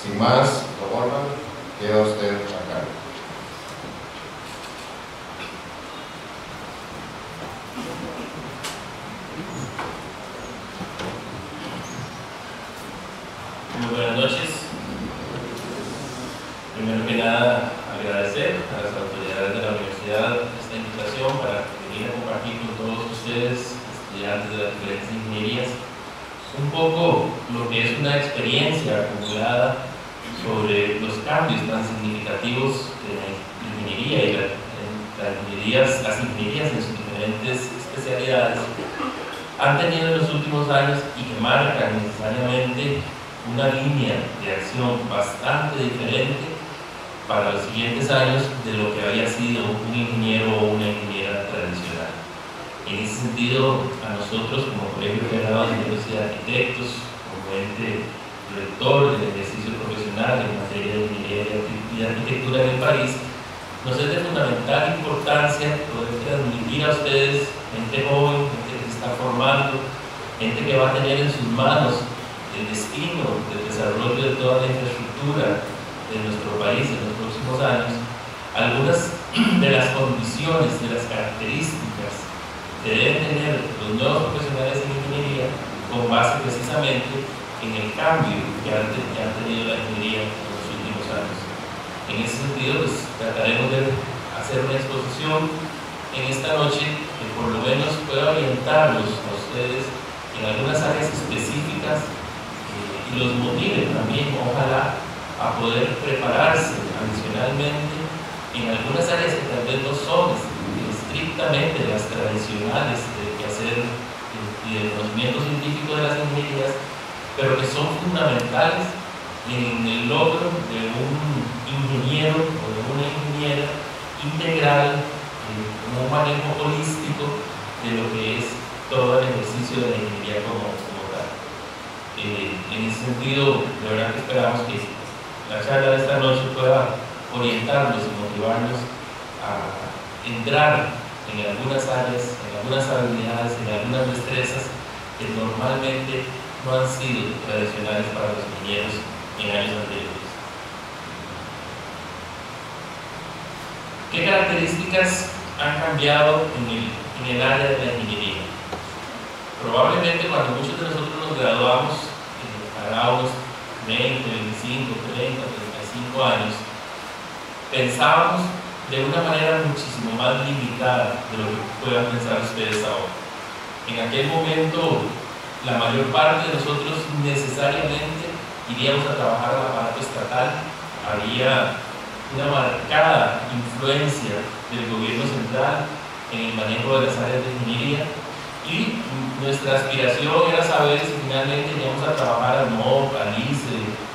Sin más, don Orban, queda usted a cargo. Muy buenas noches. Primero que nada, agradecer a las autoridades de la universidad esta invitación para venir a compartir con todos ustedes, estudiantes de las diferentes ingenierías, un poco lo que es una experiencia acumulada sobre los cambios tan significativos de la ingeniería y las ingenierías en sus diferentes especialidades han tenido en los últimos años y que marcan necesariamente una línea de acción bastante diferente para los siguientes años de lo que había sido un ingeniero o una ingeniera tradicional. En ese sentido, a nosotros como Colegio Federado de Ingenieros y Arquitectos, como ente rector del ejercicio profesional en materia de ingeniería y arquitectura en el país, nos es de fundamental importancia poder transmitir a ustedes, gente joven, gente que se está formando, gente que va a tener en sus manos el destino del desarrollo de toda la infraestructura de nuestro país en los próximos años, algunas de las condiciones, de las características que deben tener los nuevos profesionales en ingeniería con base precisamente en el cambio que ha tenido la ingeniería en los últimos años. En ese sentido, pues, trataremos de hacer una exposición en esta noche que por lo menos pueda orientarlos a ustedes en algunas áreas específicas y los motive también, ojalá, a poder prepararse adicionalmente en algunas áreas que tal vez no son estrictamente las tradicionales de quehacer y del conocimiento científico de las ingenierías, pero que son fundamentales en el logro de un ingeniero o de una ingeniera integral, con un manejo holístico de lo que es todo el ejercicio de la ingeniería como tal. En ese sentido, de verdad que esperamos que la charla de esta noche pueda orientarnos y motivarnos a entrar en algunas áreas, en algunas habilidades, en algunas destrezas que normalmente no han sido tradicionales para los ingenieros en años anteriores. ¿Qué características han cambiado en el área de la ingeniería? Probablemente cuando muchos de nosotros nos graduamos, a unos 20, 25, 30, 35 años, pensábamos de una manera muchísimo más limitada de lo que puedan pensar ustedes ahora. En aquel momento, la mayor parte de nosotros necesariamente iríamos a trabajar al aparato estatal. Había una marcada influencia del gobierno central en el manejo de las áreas de ingeniería y nuestra aspiración era saber si finalmente íbamos a trabajar al MOP, al ICE,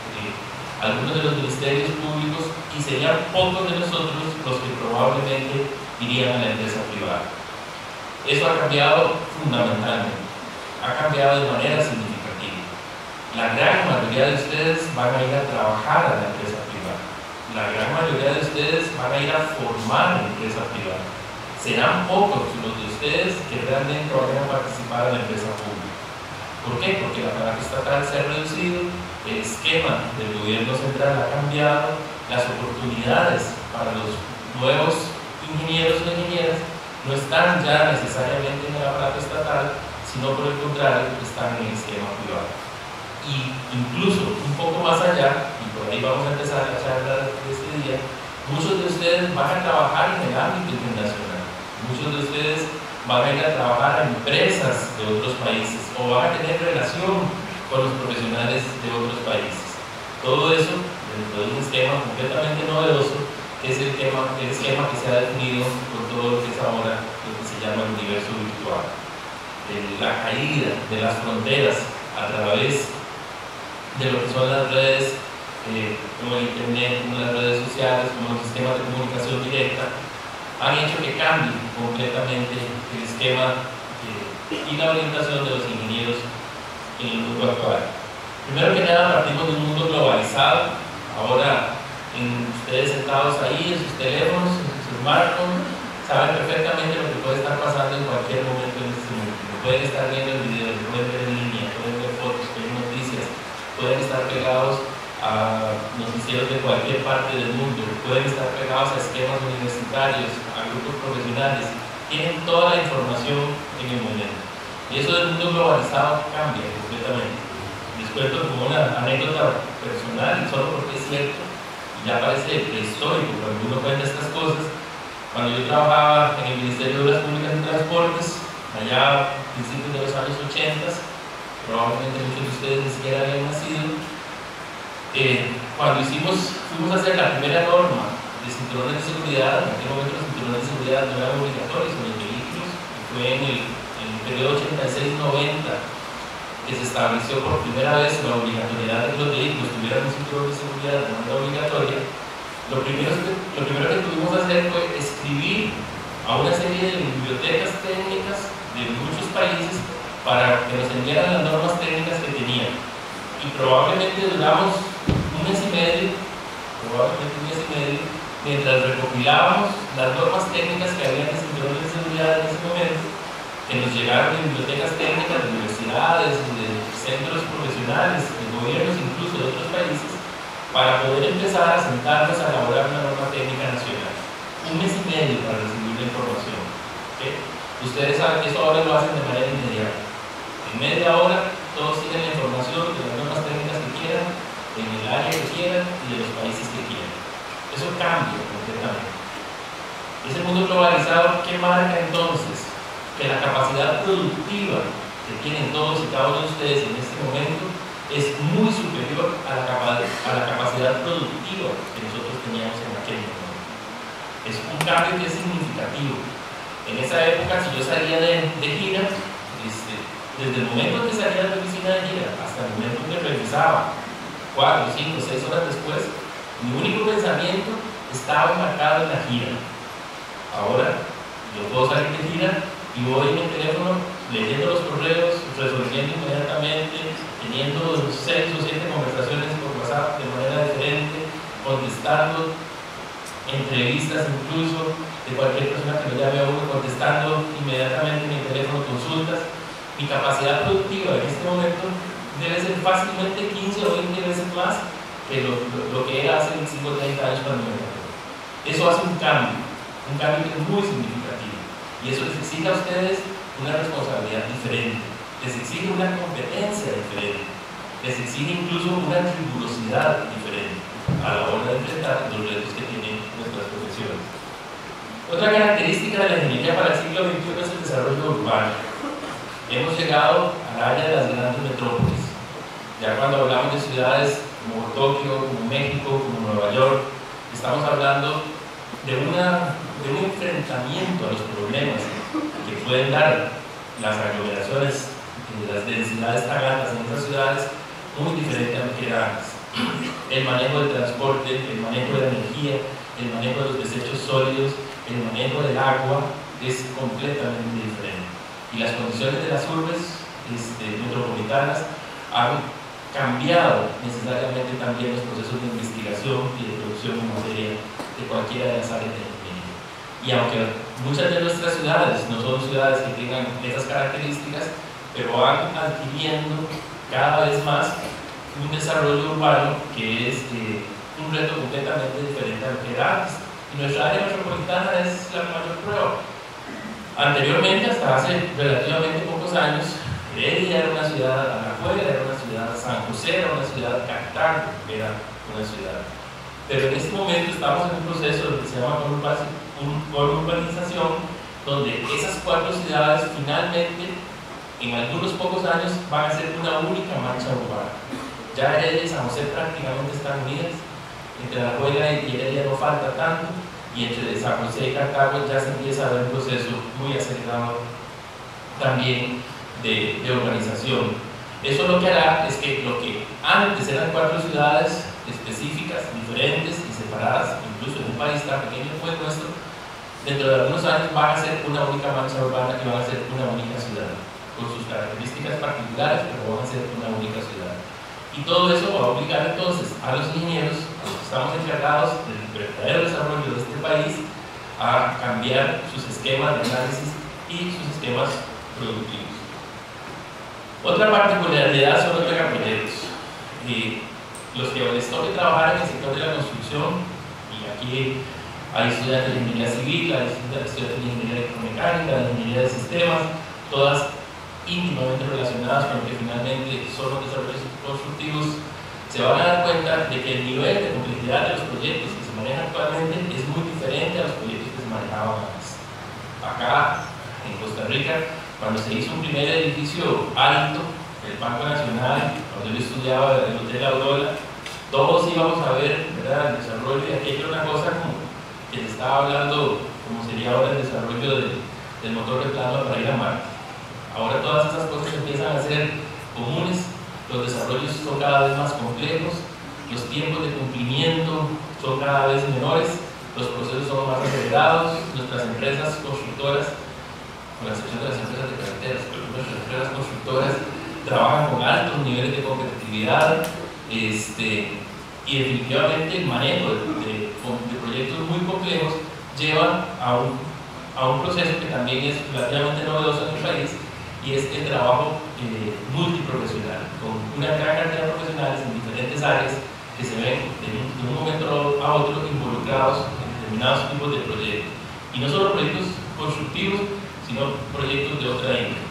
algunos de los ministerios públicos, y serían pocos de nosotros los que probablemente irían a la empresa privada. Eso ha cambiado fundamentalmente, ha cambiado de manera significativa. La gran mayoría de ustedes van a ir a trabajar a la empresa privada. La gran mayoría de ustedes van a ir a formar en empresa privada. Serán pocos los de ustedes que realmente vayan a participar en la empresa pública. ¿Por qué? Porque el aparato estatal se ha reducido, el esquema del gobierno central ha cambiado, las oportunidades para los nuevos ingenieros o ingenieras no están ya necesariamente en el aparato estatal, sino por el contrario, están en el esquema privado. Y incluso un poco más allá, y por ahí vamos a empezar la charla de este día, muchos de ustedes van a trabajar en el ámbito internacional, muchos de ustedes van a ir a trabajar a empresas de otros países o van a tener relación con los profesionales de otros países. Todo eso dentro de un esquema completamente novedoso, que es el esquema que se ha definido con todo lo que es ahora lo que se llama el universo virtual. La caída de las fronteras a través de lo que son las redes, como el internet, como las redes sociales, como los sistemas de comunicación directa, han hecho que cambie completamente el esquema y la orientación de los ingenieros en el mundo actual. Primero que nada, partimos de un mundo globalizado. Ahora, ustedes sentados ahí en sus teléfonos, en sus smartphones, saben perfectamente lo que puede estar pasando en cualquier momento en este mundo. Pueden estar viendo el video, pueden ver en línea, pueden ver fotos, pueden ver noticias, pueden estar pegados a noticieros de cualquier parte del mundo, pueden estar pegados a esquemas universitarios, a grupos profesionales, tienen toda la información en el momento. Y eso del mundo globalizado cambia completamente. Les cuento como una anécdota personal, solo porque es cierto, y ya parece prehistórico cuando uno cuenta estas cosas. Cuando yo trabajaba en el Ministerio de Obras Públicas y Transportes, allá a principios de los años 80, probablemente muchos de ustedes ni siquiera habían nacido, cuando fuimos a hacer la primera norma de cinturones de seguridad, en aquel momento los cinturones de seguridad no eran obligatorios en los vehículos, fue en el periodo 86-90 que se estableció por primera vez la obligatoriedad de que los vehículos tuvieran un cinturón de seguridad de manera obligatoria. Lo primero que tuvimos que hacer fue escribir a una serie de bibliotecas técnicas de muchos países para que nos enviaran las normas técnicas que tenían. Y probablemente duramos un mes y medio, mientras recopilábamos las normas técnicas que había de cinturones de seguridad en ese momento, que nos llegaron de bibliotecas técnicas de universidades, de centros profesionales, de gobiernos incluso de otros países, para poder empezar a sentarnos a elaborar una norma técnica nacional. Un mes y medio para recibir la información. ¿Okay? Ustedes saben que eso ahora lo hacen de manera inmediata. En media hora todos tienen la información de las normas técnicas que quieran, en el área que quieran y de los países que quieran. Eso cambia completamente. Ese mundo globalizado, ¿qué marca entonces? Que la capacidad productiva que tienen todos y cada uno de ustedes en este momento es muy superior a la capacidad productiva que nosotros teníamos en aquel momento. Es un cambio que es significativo. En esa época, si yo salía de gira, desde el momento en que salía de la oficina de gira hasta el momento en que regresaba, 4, 5, 6 horas después, mi único pensamiento estaba enmarcado en la gira. Ahora, yo puedo salir de gira y voy en el teléfono leyendo los correos, resolviendo inmediatamente, teniendo 6 o 7 conversaciones por WhatsApp de manera diferente, contestando entrevistas incluso de cualquier persona que me llame a uno, contestando inmediatamente en mi teléfono consultas. Mi capacidad productiva en este momento debe ser fácilmente 15 o 20 veces más que lo que era hace 25 o 30 años cuando me encontré. Eso hace un cambio que es muy significativo. Y eso les exige a ustedes una responsabilidad diferente, les exige una competencia diferente, les exige incluso una rigurosidad diferente a la hora de enfrentar los retos que tienen nuestras profesiones. Otra característica de la ingeniería para el siglo XXI es el desarrollo urbano. Hemos llegado al área de las grandes metrópolis. Ya cuando hablamos de ciudades como Tokio, como México, como Nueva York, estamos hablando de un enfrentamiento a los problemas que pueden dar las aglomeraciones, las densidades tan altas en esas ciudades, muy diferente a lo que era antes. El manejo del transporte, el manejo de la energía, el manejo de los desechos sólidos, el manejo del agua es completamente diferente. Y las condiciones de las urbes metropolitanas han cambiado necesariamente también los procesos de investigación y de producción en materia de cualquiera de las áreas de ingeniería. Y aunque muchas de nuestras ciudades no son ciudades que tengan esas características, pero van adquiriendo cada vez más un desarrollo urbano que es un reto completamente diferente a lo que era antes. Y nuestra área metropolitana es la mayor prueba. Anteriormente, hasta hace relativamente pocos años, Heredia era una ciudad, Alajuela era una ciudad, San José era una ciudad, Cartago era una ciudad. Pero en este momento estamos en un proceso que se llama conurbanización, donde esas 4 ciudades finalmente, en algunos pocos años, van a ser una única mancha urbana. Ya Heredia y San José prácticamente están unidas, entre Alajuela y Heredia no falta tanto, y entre San José y Cartago ya se empieza a ver un proceso muy acelerado también de urbanización. Eso lo que hará es que lo que antes eran 4 ciudades específicas, diferentes y separadas, incluso en un país tan pequeño como el nuestro, dentro de algunos años van a ser una única mancha urbana y van a ser una única ciudad, con sus características particulares, pero van a ser una única ciudad. Y todo eso va a obligar entonces a los ingenieros, a los que estamos encargados del verdadero desarrollo de este país, a cambiar sus esquemas de análisis y sus esquemas productivos. Otra particularidad son los megaproyectos. los que les toque trabajar en el sector de la construcción, y aquí hay estudiantes de ingeniería civil, hay estudiantes de ingeniería electromecánica, de ingeniería de sistemas, todas íntimamente relacionadas con lo que finalmente son los desarrollos constructivos, se van a dar cuenta de que el nivel de complejidad de los proyectos que se manejan actualmente es muy diferente a los proyectos que se manejaban antes. Acá, en Costa Rica, cuando se hizo un primer edificio alto, el Banco Nacional, cuando yo estudiaba el Hotel Aurora, todos íbamos a ver, ¿verdad?, el desarrollo de aquello, una cosa como que se estaba hablando, como sería ahora el desarrollo del motor de plasma para ir a Marte. Ahora todas esas cosas empiezan a ser comunes, los desarrollos son cada vez más complejos, los tiempos de cumplimiento son cada vez menores, los procesos son más acelerados, nuestras empresas constructoras, con la excepción de las empresas de carreteras, pero nuestras empresas constructoras trabajan con altos niveles de competitividad, y definitivamente el manejo de proyectos muy complejos lleva a un proceso que también es relativamente novedoso en el país, y es el trabajo multiprofesional, con una gran cantidad de profesionales en diferentes áreas que se ven de un momento a otro involucrados en determinados tipos de proyectos. Y no solo proyectos constructivos, sino proyectos de otra índole.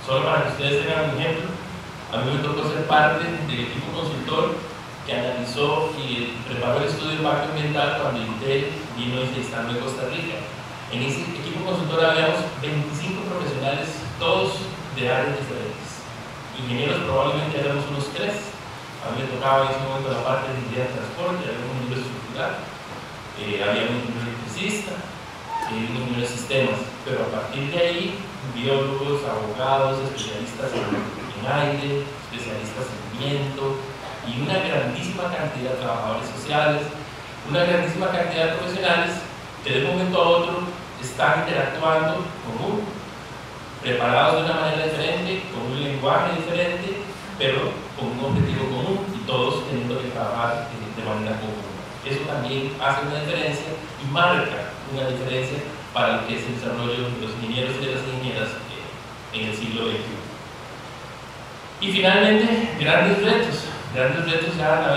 Solo para que ustedes tengan un ejemplo, a mí me tocó ser parte del equipo consultor que analizó y preparó el estudio de impacto ambiental cuando Intel vino y se instaló en Costa Rica. En ese equipo consultor habíamos 25 profesionales, todos de áreas diferentes. Ingenieros probablemente éramos unos 3. A mí me tocaba en ese momento la parte de ingeniería de transporte, había un ingeniero estructural, había un ingeniero electricista, un ingeniero de sistemas, pero a partir de ahí, biólogos, abogados, especialistas en aire, especialistas en viento, y una grandísima cantidad de trabajadores sociales, una grandísima cantidad de profesionales que de un momento a otro están interactuando común, preparados de una manera diferente, con un lenguaje diferente, pero con un objetivo común y todos teniendo que trabajar de manera común. Eso también hace una diferencia y marca una diferencia para lo que es el desarrollo de los ingenieros y de las ingenieras en el siglo XXI. Y finalmente, grandes retos ya a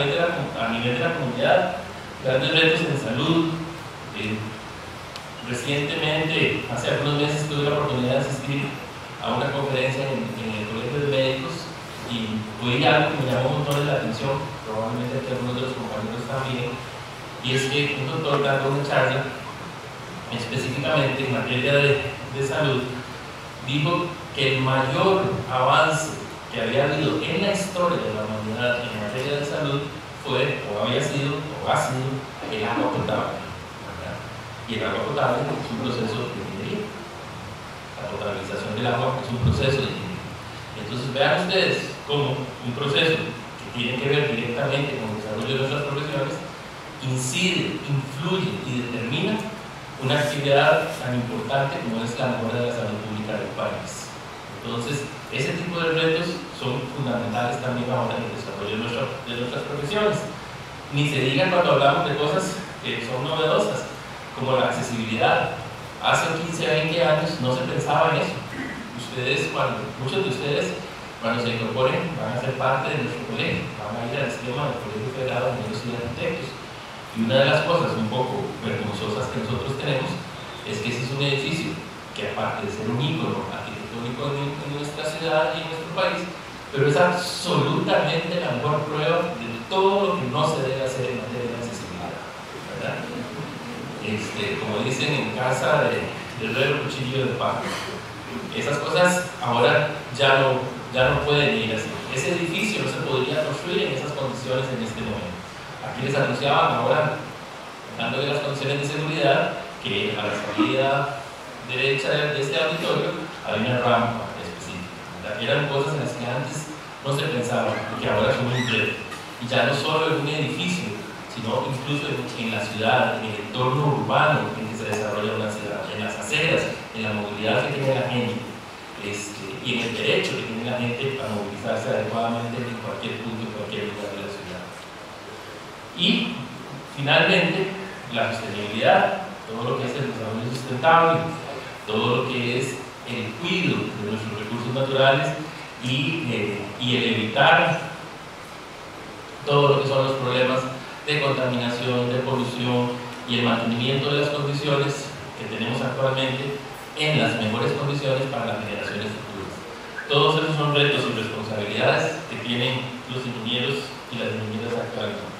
nivel de la comunidad, grandes retos en salud. Recientemente, hace algunos meses, tuve la oportunidad de asistir a una conferencia en el Colegio de Médicos y oí algo que me llamó un montón la atención, probablemente aquí algunos de los compañeros también, y es que un doctor dando una charla específicamente en materia de salud dijo que el mayor avance que había habido en la historia de la humanidad en materia de salud fue, o había sido, o ha sido, el agua potable. Y el agua potable es un proceso de ingeniería. La potabilización del agua es un proceso de ingeniería. Entonces vean ustedes cómo un proceso que tiene que ver directamente con el desarrollo de nuestras profesiones incide, influye y determina una actividad tan importante como es la mejora de la salud pública del país. Entonces, ese tipo de retos son fundamentales también ahora en el desarrollo de nuestras profesiones. Ni se diga cuando hablamos de cosas que son novedosas, como la accesibilidad. Hace 15 o 20 años no se pensaba en eso. Muchos de ustedes, cuando se incorporen, van a ser parte de nuestro colegio, van a ir al esquema del Colegio Federado de Ingenieros y Arquitectos. Y una de las cosas un poco vergonzosas que nosotros tenemos es que ese es un edificio que, aparte de ser un ícono arquitectónico en nuestra ciudad y en nuestro país, pero es absolutamente la mejor prueba de todo lo que no se debe hacer en materia de accesibilidad, ¿verdad? Como dicen en casa de herrero, cuchillo de palo. Esas cosas ahora ya no pueden ir así. Ese edificio no se podría construir en esas condiciones en este momento. Aquí les anunciaban ahora, dándole las condiciones de seguridad, que a la salida derecha de este auditorio había una rampa específica. Eran cosas en las que antes no se pensaba y que ahora son un reto. Y ya no solo en un edificio, sino incluso en la ciudad, en el entorno urbano en que se desarrolla una ciudad, en las aceras, en la movilidad que tiene la gente, y en el derecho que tiene la gente a movilizarse adecuadamente en cualquier punto, en cualquier lugar de la ciudad. Y finalmente, la sostenibilidad, todo lo que es el desarrollo sustentable, todo lo que es el cuidado de nuestros recursos naturales y el evitar todo lo que son los problemas de contaminación, de polución y el mantenimiento de las condiciones que tenemos actualmente en las mejores condiciones para las generaciones futuras. Todos esos son retos y responsabilidades que tienen los ingenieros y las ingenieras actualmente.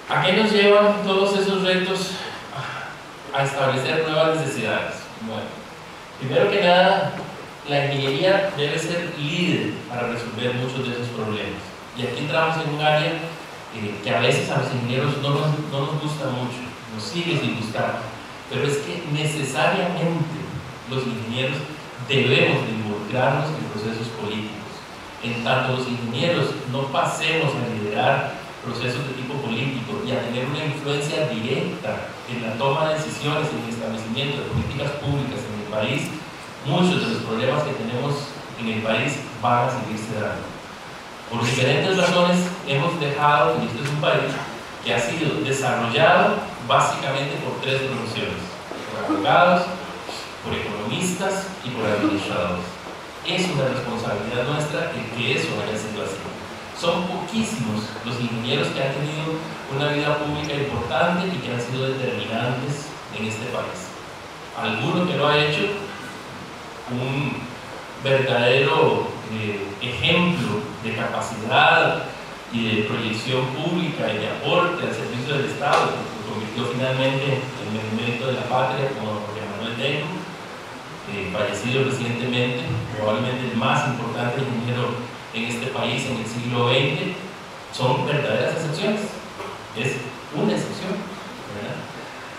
¿A qué nos llevan todos esos retos a establecer nuevas necesidades? Bueno, primero que nada, la ingeniería debe ser líder para resolver muchos de esos problemas. Y aquí entramos en un área que a veces a los ingenieros no nos gusta mucho, nos sigue sin gustar, pero es que necesariamente los ingenieros debemos de involucrarnos en procesos políticos. En tanto los ingenieros no pasemos a liderar procesos de tipo político y a tener una influencia directa en la toma de decisiones, en el establecimiento de políticas públicas en el país, muchos de los problemas que tenemos en el país van a seguirse dando. Por diferentes razones hemos dejado, y este es un país que ha sido desarrollado básicamente por tres profesiones: por abogados, por economistas y por administradores. Es una responsabilidad nuestra el que eso haya sido así. Son poquísimos los ingenieros que han tenido una vida pública importante y que han sido determinantes en este país. Alguno que lo ha hecho, un verdadero ejemplo de capacidad y de proyección pública y de aporte al servicio del Estado, que se convirtió finalmente en el mérito de la patria, como Jorge Manuel Dengo, fallecido recientemente, probablemente el más importante ingeniero en este país en el siglo XX. Son verdaderas excepciones, es una excepción, ¿verdad?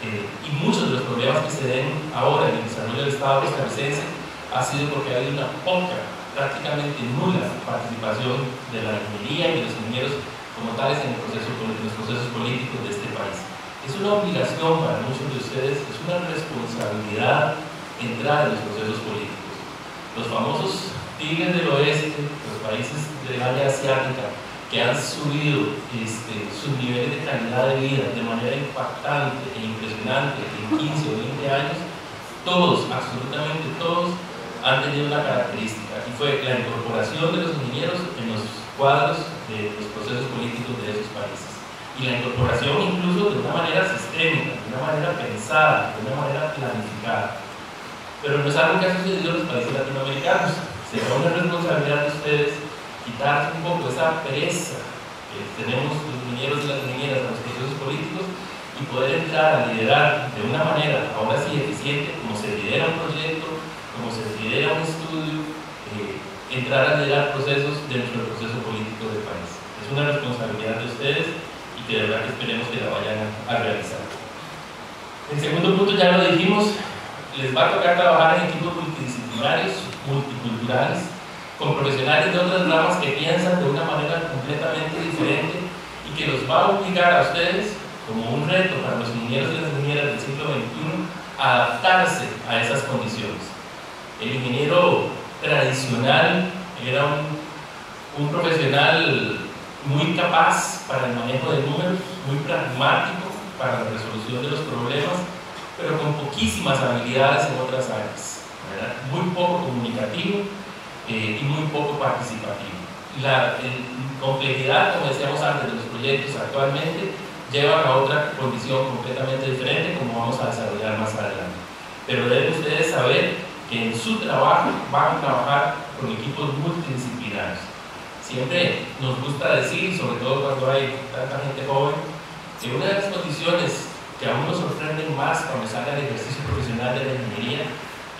Y muchos de los problemas que se den ahora en el desarrollo del Estado costarricense ha sido porque hay una poca, prácticamente nula participación de la ingeniería y de los ingenieros como tales en los procesos políticos de este país. Es una obligación para muchos de ustedes, es una responsabilidad entrar en los procesos políticos. Los famosos tigres del oeste, los países del área asiática, que han subido sus niveles de calidad de vida de manera impactante e impresionante en 15 o 20 años, todos, absolutamente todos, han tenido una característica, y fue la incorporación de los ingenieros en los cuadros de los procesos políticos de esos países. Y la incorporación incluso de una manera sistémica, de una manera pensada, de una manera planificada. Pero no es algo que ha sucedido en los países latinoamericanos. Será una responsabilidad de ustedes quitarse un poco esa pereza que tenemos los ingenieros y las ingenieras en los procesos políticos y poder entrar a liderar de una manera, ahora sí, eficiente, como se lidera un proyecto, como se lidera un estudio, entrar a liderar procesos dentro del proceso político del país. Es una responsabilidad de ustedes y que de verdad que esperemos que la vayan a realizar. El segundo punto ya lo dijimos, les va a tocar trabajar en equipos multidisciplinarios, multiculturales, con profesionales de otras ramas que piensan de una manera completamente diferente y que los va a obligar a ustedes, como un reto para los ingenieros y las ingenieras del siglo XXI, a adaptarse a esas condiciones. El ingeniero tradicional era un profesional muy capaz para el manejo de números, muy pragmático para la resolución de los problemas, pero con poquísimas habilidades en otras áreas, ¿verdad? Muy poco comunicativo y muy poco participativo. La complejidad, como decíamos antes, de los proyectos actualmente llevan a otra condición completamente diferente, como vamos a desarrollar más adelante. Pero deben ustedes saber que en su trabajo van a trabajar con equipos multidisciplinarios. Siempre nos gusta decir, sobre todo cuando hay tanta gente joven, que una de las condiciones que a uno sorprenden más cuando sale al ejercicio profesional de la ingeniería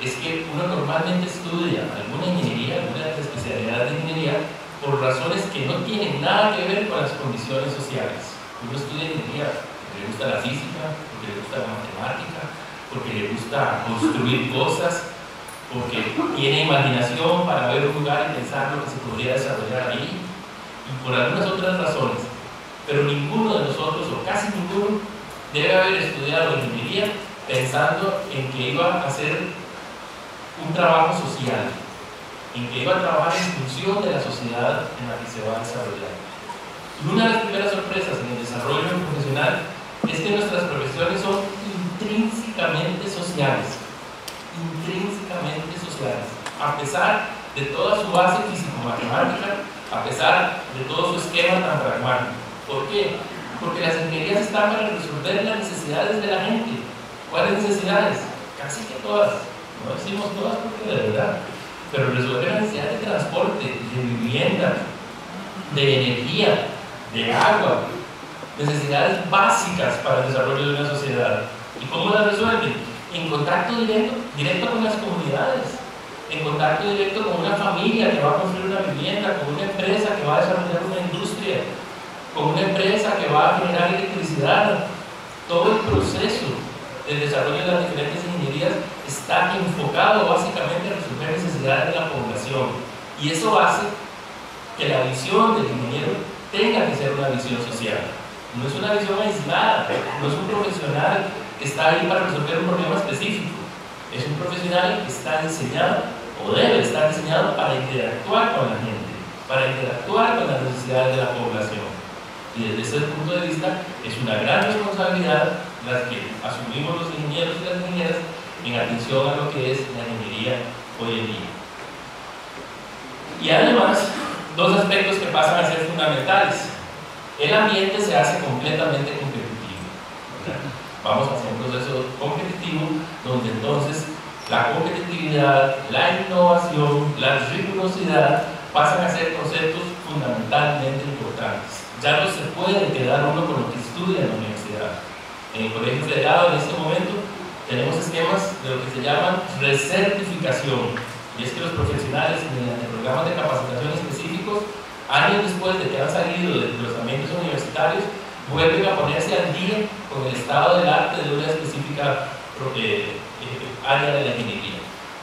es que uno normalmente estudia alguna ingeniería, alguna de las especialidades de ingeniería, por razones que no tienen nada que ver con las condiciones sociales. Uno estudia ingeniería porque le gusta la física, porque le gusta la matemática, porque le gusta construir cosas, porque tiene imaginación para ver un lugar y pensar lo que se podría desarrollar ahí, y por algunas otras razones. Pero ninguno de nosotros, o casi ninguno, debe haber estudiado ingeniería pensando en que iba a hacer un trabajo social, en que iba a trabajar en función de la sociedad en la que se va a desarrollar. Y una de las primeras sorpresas en el desarrollo profesional es que nuestras profesiones son intrínsecamente sociales. Intrínsecamente sociales. A pesar de toda su base físico-matemática, a pesar de todo su esquema tan pragmático. ¿Por qué? Porque las ingenierías están para resolver las necesidades de la gente. ¿Cuáles necesidades? Casi que todas. No decimos todas porque de verdad. Pero resolver las necesidades de transporte, de vivienda, de energía, de agua, necesidades básicas para el desarrollo de una sociedad. ¿Y cómo las resuelven? En contacto directo con las comunidades, en contacto directo con una familia que va a construir una vivienda, con una empresa que va a desarrollar una industria, con una empresa que va a generar electricidad. Todo el proceso del desarrollo de las diferentes ingenierías está enfocado básicamente a resolver necesidades de la población. Y eso hace que la visión del ingeniero tenga que ser una visión social. No es una visión aislada, no es un profesional que está ahí para resolver un problema específico. Es un profesional que está diseñado, o debe estar diseñado, para interactuar con la gente, para interactuar con las necesidades de la población. Y desde ese punto de vista es una gran responsabilidad las que asumimos los ingenieros y las ingenieras en atención a lo que es la ingeniería hoy en día. Y además, dos aspectos que pasan a ser fundamentales. El ambiente se hace completamente competitivo, ¿verdad? Vamos hacia un proceso competitivo donde entonces la competitividad, la innovación, la rigurosidad pasan a ser conceptos fundamentalmente importantes. Ya no se puede quedar uno con lo que estudia en la universidad. En el Colegio Federado en este momento tenemos esquemas de lo que se llaman recertificación, y es que los profesionales mediante programas de capacitación específicos, años después de que han salido de los ambientes universitarios, vuelven a ponerse al día con el estado del arte de una específica área de la ingeniería.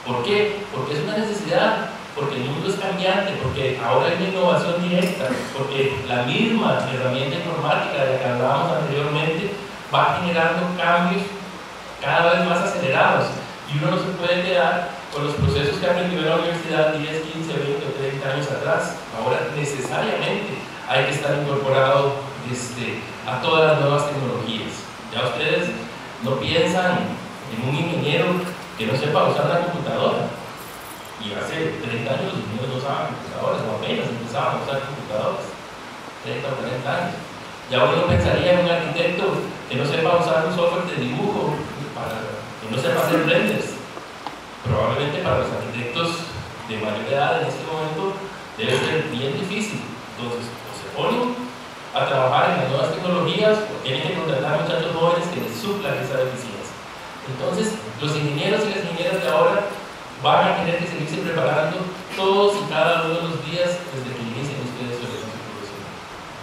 ¿Por qué? Porque es una necesidad, porque el mundo es cambiante, porque ahora hay una innovación directa, porque la misma herramienta informática de la que hablábamos anteriormente va generando cambios cada vez más acelerados, y uno no se puede quedar con los procesos que aprendió en la universidad 10, 15, 20 o 30 años atrás. Ahora necesariamente hay que estar incorporado a todas las nuevas tecnologías. Ya ustedes no piensan en un ingeniero que no sepa usar una computadora, y hace 30 años los ingenieros no usaban computadoras, o apenas empezaban a usar computadoras, 30 o 40 años. Ya uno pensaría en un arquitecto que no sepa usar un software de dibujo, que no sepa hacer renders. Probablemente para los arquitectos de mayor edad en este momento debe ser bien difícil. Entonces, o se ponen a trabajar en las nuevas tecnologías, o tienen que contratar muchachos jóvenes que les suplan esa deficiencia. Entonces, los ingenieros y las ingenieras de ahora van a tener que seguirse preparando todos y cada uno de los días desde que inicien ustedes su elección profesional.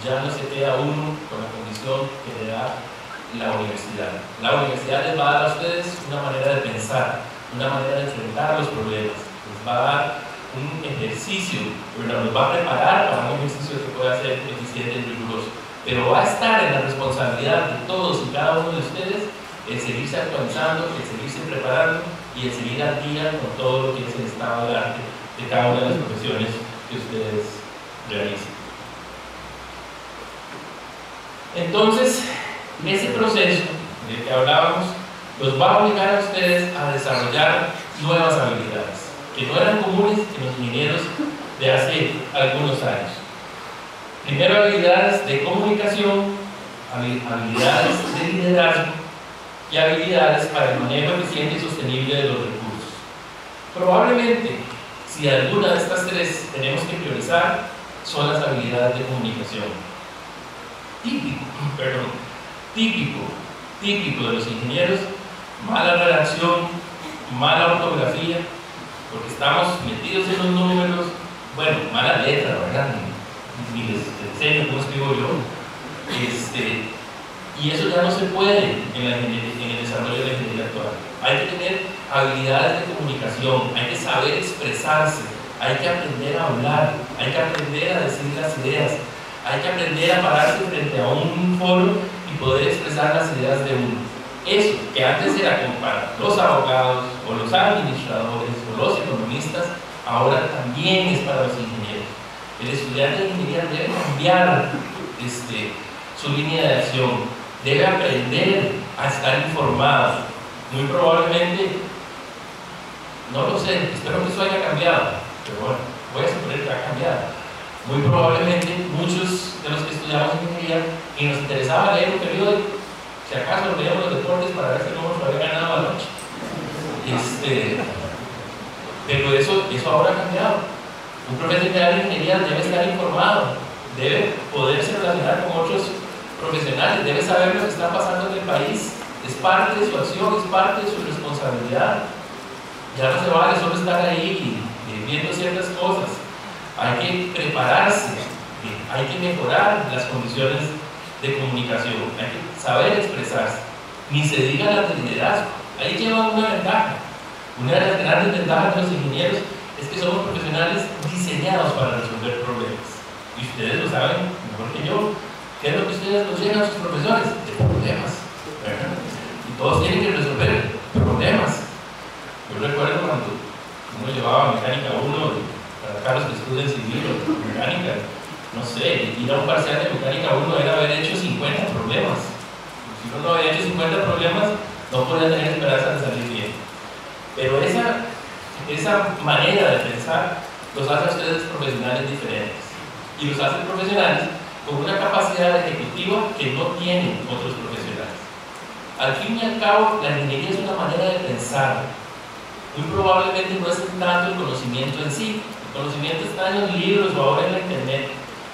Ya no se queda uno con la condición que le da la universidad. La universidad les va a dar a ustedes una manera de pensar, una manera de enfrentar los problemas, les va a dar un ejercicio, los va a preparar para un ejercicio que pueda ser eficiente y riguroso, pero va a estar en la responsabilidad de todos y cada uno de ustedes el seguirse actualizando, el seguirse preparando y el seguir al día con todo lo que es el estado del arte de cada una de las profesiones que ustedes realicen. Entonces, ese proceso del que hablábamos los va a obligar a ustedes a desarrollar nuevas habilidades que no eran comunes en los ingenieros de hace algunos años. Primero, habilidades de comunicación, habilidades de liderazgo y habilidades para el manejo eficiente y sostenible de los recursos. Probablemente, si alguna de estas tres tenemos que priorizar, son las habilidades de comunicación. Típico de los ingenieros: mala redacción, mala ortografía, porque estamos metidos en los números, bueno, mala letra, ¿verdad? Ni les enseño cómo escribo yo. Y eso ya no se puede en el desarrollo de la ingeniería actual. Hay que tener habilidades de comunicación, hay que saber expresarse, hay que aprender a hablar, hay que aprender a decir las ideas, hay que aprender a pararse frente a un foro y poder expresar las ideas de uno. Eso que antes era como para los abogados o los administradores o los economistas, ahora también es para los ingenieros. El estudiante de ingeniería debe cambiar su línea de acción, debe aprender a estar informado. Muy probablemente, no lo sé, espero que eso haya cambiado, pero bueno, voy a suponer que ha cambiado. Muy probablemente muchos de los que estudiamos ingeniería y nos interesaba leer un periódico, si acaso leíamos los deportes para ver si no nos había ganado anoche. Pero eso ahora ha cambiado. Un profesional de ingeniería debe estar informado, debe poderse relacionar con otros profesionales, debe saber lo que está pasando en el país. Es parte de su acción, es parte de su responsabilidad. Ya no se vale solo estar ahí viendo ciertas cosas. Hay que prepararse, hay que mejorar las condiciones de comunicación, hay que saber expresarse. Ni se diga las de liderazgo. Ahí lleva una ventaja. Una de las grandes ventajas de los ingenieros es que somos profesionales diseñados para resolver problemas. Y ustedes lo saben mejor que yo. ¿Qué es lo que ustedes nos llegan a sus profesores? De problemas, ¿verdad? Y todos tienen que resolver problemas. Yo recuerdo cuando uno llevaba mecánica 1 para carros que estudian civil o mecánica, no sé, ir a un parcial de mecánica 1 era haber hecho 50 problemas. Si uno no había hecho 50 problemas, no podía tener esperanza de salir bien. Pero esa manera de pensar los hace a ustedes profesionales diferentes. Y los hace profesionales con una capacidad ejecutiva que no tienen otros profesionales. Al fin y al cabo, la ingeniería es una manera de pensar. Muy probablemente no es tanto el conocimiento en sí. El conocimiento está en los libros o ahora en la internet.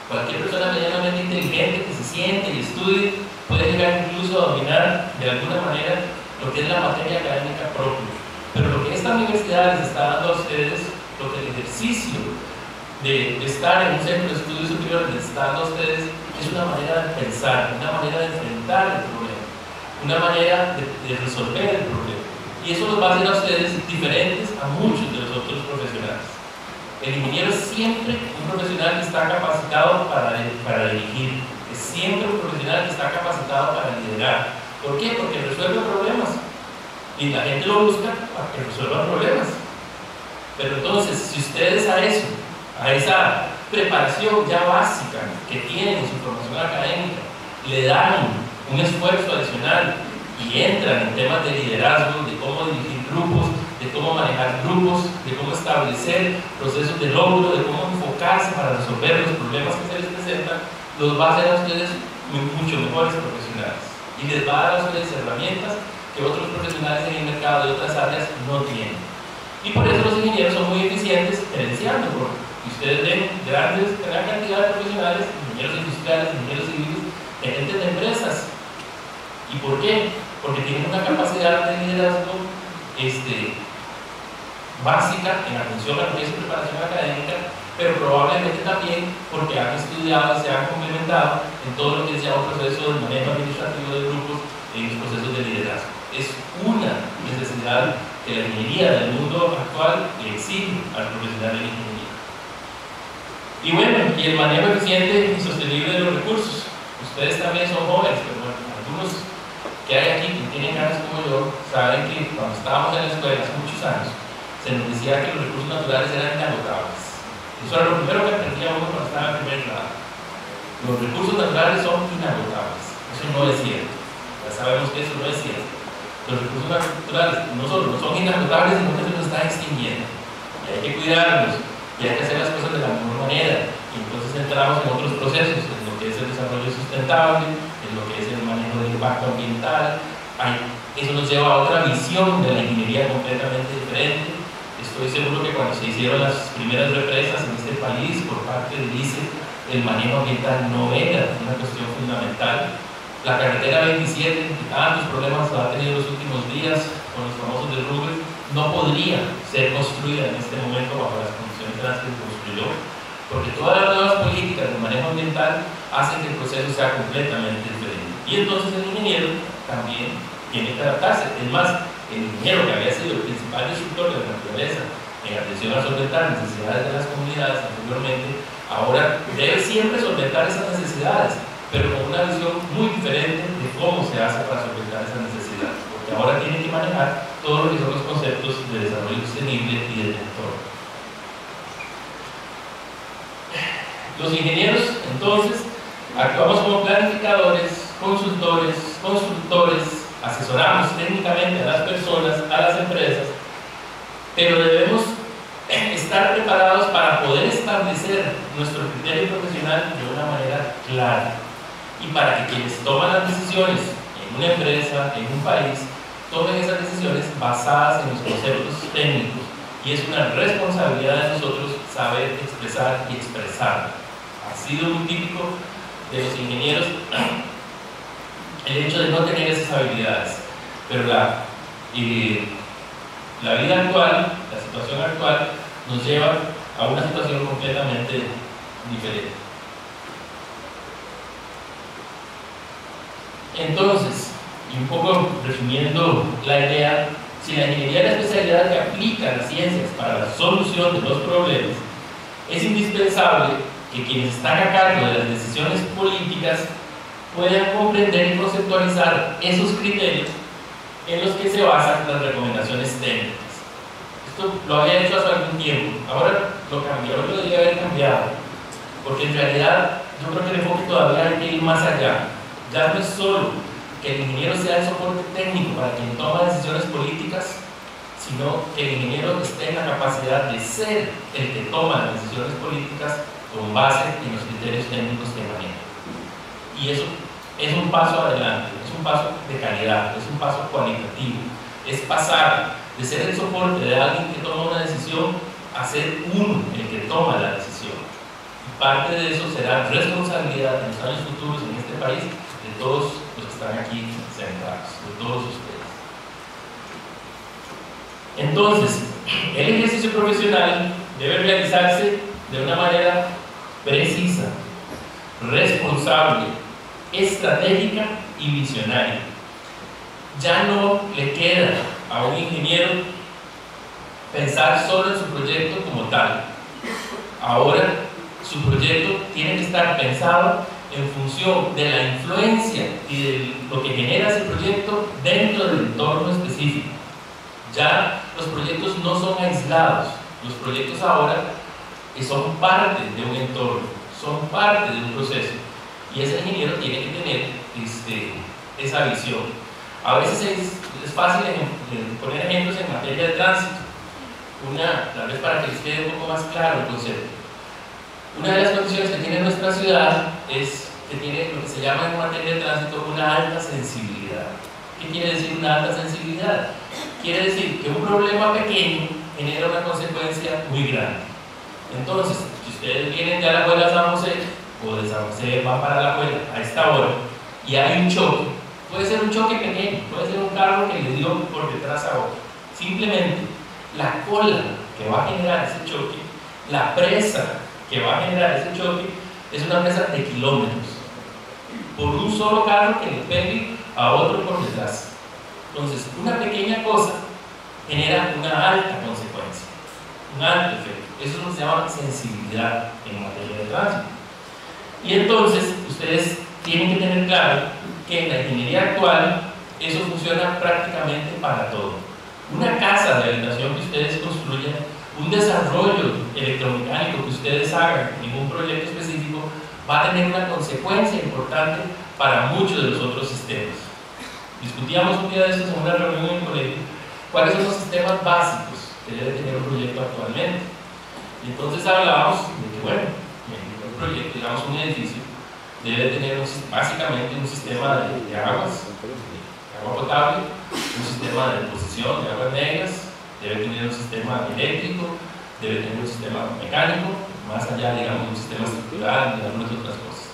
Cualquier persona medianamente inteligente que se siente y estudie puede llegar incluso a dominar de alguna manera lo que es la materia académica propia. Pero lo que esta universidad les está dando a ustedes, lo que el ejercicio de estar en un centro de estudios superiores les está dando a ustedes, es una manera de pensar, una manera de enfrentar el problema, una manera de resolver el problema. Y eso los va a hacer a ustedes diferentes a muchos de los otros profesionales. El ingeniero es siempre un profesional que está capacitado para dirigir, es siempre un profesional que está capacitado para liderar. ¿Por qué? Porque resuelve problemas. Y la gente lo busca para que resuelvan problemas. Pero entonces, si ustedes a esa preparación ya básica que tienen en su formación académica, le dan un esfuerzo adicional y entran en temas de liderazgo, de cómo dirigir grupos, de cómo manejar grupos, de cómo establecer procesos de logro, de cómo enfocarse para resolver los problemas que se les presentan, los va a hacer a ustedes mucho mejores profesionales y les va a dar a ustedes herramientas que otros profesionales en el mercado de otras áreas no tienen. Y por eso los ingenieros son muy eficientes gerenciando, porque ustedes ven gran cantidad de profesionales, ingenieros industriales, ingenieros civiles, gerentes de empresas. ¿Y por qué? Porque tienen una capacidad de liderazgo básica en atención a lo que es preparación académica, pero probablemente también porque han estudiado, se han complementado en todo lo que es ya un proceso de manejo administrativo de grupos en los procesos de liderazgo. Es una necesidad que la ingeniería del mundo actual le exige al profesional de ingeniería. Y bueno, y el manejo eficiente y sostenible de los recursos. Ustedes también son jóvenes, pero bueno, algunos que hay aquí que tienen ganas como yo saben que cuando estábamos en la escuela hace muchos años se nos decía que los recursos naturales eran inagotables. Eso era lo primero que aprendía uno cuando estaba en primer grado. Los recursos naturales son inagotables. Eso no es cierto. Ya sabemos que eso no es cierto. Los recursos naturales no solo no son inagotables, sino que se nos están extinguiendo. Y hay que cuidarlos, y hay que hacer las cosas de la mejor manera. Y entonces entramos en otros procesos, en lo que es el desarrollo sustentable, en lo que es el manejo del impacto ambiental. Eso nos lleva a otra visión de la ingeniería completamente diferente. Estoy seguro que cuando se hicieron las primeras represas en este país por parte del ICE, el manejo ambiental no era una cuestión fundamental. La carretera 27, que tantos problemas ha tenido los últimos días con los famosos derrumbes, no podría ser construida en este momento bajo las condiciones en las que se construyó, porque todas las nuevas políticas de manejo ambiental hacen que el proceso sea completamente diferente. Y entonces el ingeniero también tiene que adaptarse. Es más, el ingeniero que había sido el principal instructor de la naturaleza en atención a solventar necesidades de las comunidades anteriormente, ahora debe siempre solventar esas necesidades, pero con una visión muy diferente de cómo se hace para solventar esas necesidades, porque ahora tiene que manejar todo lo que son los conceptos de desarrollo sostenible y del entorno. Los ingenieros, entonces, actuamos como planificadores, consultores, constructores, asesoramos técnicamente a las personas, a las empresas, pero debemos estar preparados para poder establecer nuestro criterio profesional de una manera clara y para que quienes toman las decisiones en una empresa, en un país, tomen esas decisiones basadas en los conceptos técnicos, y es una responsabilidad de nosotros saber expresar y expresar. Ha sido muy típico de los ingenieros el hecho de no tener esas habilidades, pero la vida actual, la situación actual, nos lleva a una situación completamente diferente. Entonces, y un poco resumiendo la idea, si la ingeniería es la especialidad que aplica las ciencias para la solución de los problemas, es indispensable que quienes están a cargo de las decisiones políticas puedan comprender y conceptualizar esos criterios en los que se basan las recomendaciones técnicas. Esto lo había hecho hace algún tiempo, ahora lo cambió, ahora lo debería haber cambiado, porque en realidad yo creo que el enfoque todavía hay que ir más allá. Ya no es solo que el ingeniero sea el soporte técnico para quien toma decisiones políticas, sino que el ingeniero esté en la capacidad de ser el que toma las decisiones políticas con base en los criterios técnicos que maneja. Y eso es un paso adelante, es un paso de calidad, es un paso cualitativo, es pasar de ser el soporte de alguien que toma una decisión a ser uno el que toma la decisión. Y parte de eso será responsabilidad en los años futuros en este país de todos los que están aquí sentados, de todos ustedes. Entonces, el ejercicio profesional debe realizarse de una manera precisa, responsable, estratégica y visionaria. Ya no le queda a un ingeniero pensar solo en su proyecto como tal. Ahora su proyecto tiene que estar pensado en función de la influencia y de lo que genera ese proyecto dentro del entorno específico. Ya los proyectos no son aislados, los proyectos ahora son parte de un entorno, son parte de un proceso, y ese ingeniero tiene que tener esa visión. A veces es fácil poner ejemplos en materia de tránsito, tal vez para que les quede un poco más claro el concepto. Una de las condiciones que tiene nuestra ciudad es que tiene lo que se llama en materia de tránsito una alta sensibilidad. ¿Qué quiere decir una alta sensibilidad? Quiere decir que un problema pequeño genera una consecuencia muy grande. Entonces, si ustedes vienen de Alajuela a San José, o de San José van para Alajuela a esta hora, y hay un choque, puede ser un choque pequeño, puede ser un carro que le dio por detrás a otro. Simplemente, la cola que va a generar ese choque, la presa que va a generar ese choque, es una presa de kilómetros, por un solo carro que le pegue a otro por detrás. Entonces, una pequeña cosa genera una alta consecuencia, un alto efecto. Eso es lo que se llama sensibilidad en materia de tránsito. Y entonces, ustedes tienen que tener claro que en la ingeniería actual eso funciona prácticamente para todo. Una casa de habitación que ustedes construyan, un desarrollo electromecánico que ustedes hagan en un proyecto específico, va a tener una consecuencia importante para muchos de los otros sistemas. Discutíamos un día de estos en una reunión en el colegio cuáles son los sistemas básicos que debe tener un proyecto actualmente. Y entonces hablábamos de que, bueno, un proyecto, digamos un edificio, debe tener básicamente un sistema de aguas, de agua potable, un sistema de deposición de aguas negras, debe tener un sistema eléctrico, debe tener un sistema mecánico, más allá, digamos, un sistema estructural y algunas otras cosas.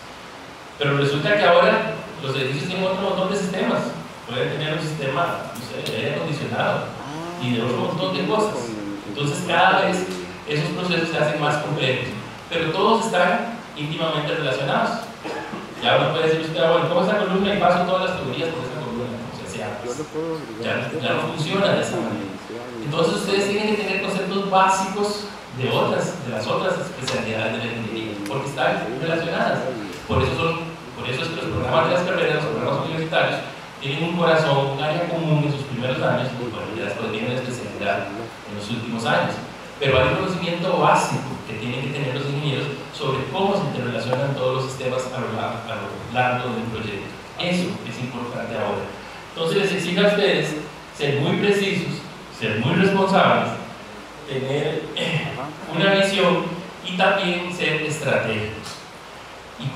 Pero resulta que ahora los edificios tienen otro montón de sistemas. Pueden tener un sistema, no sé, de aire acondicionado y de otro montón de cosas. Entonces, cada vez esos procesos se hacen más complejos, pero todos están íntimamente relacionados. Ya uno puede decir usted, bueno, ¿cómo esa columna? Y paso todas las teorías por esa columna. O sea, ya no funciona de esa manera. Entonces, ustedes tienen que tener conceptos básicos de las otras especialidades de la ingeniería, porque están relacionadas. Por eso es que los programas de las carreras, los programas universitarios, tienen un corazón, un área común en sus primeros años, y bueno, ya después tienen la especialidad en los últimos años. Pero hay un conocimiento básico que tienen que tener los ingenieros sobre cómo se interrelacionan todos los sistemas a lo largo del proyecto. Eso es importante ahora. Entonces les exijo a ustedes ser muy precisos, ser muy responsables, tener una visión y también ser estratégicos.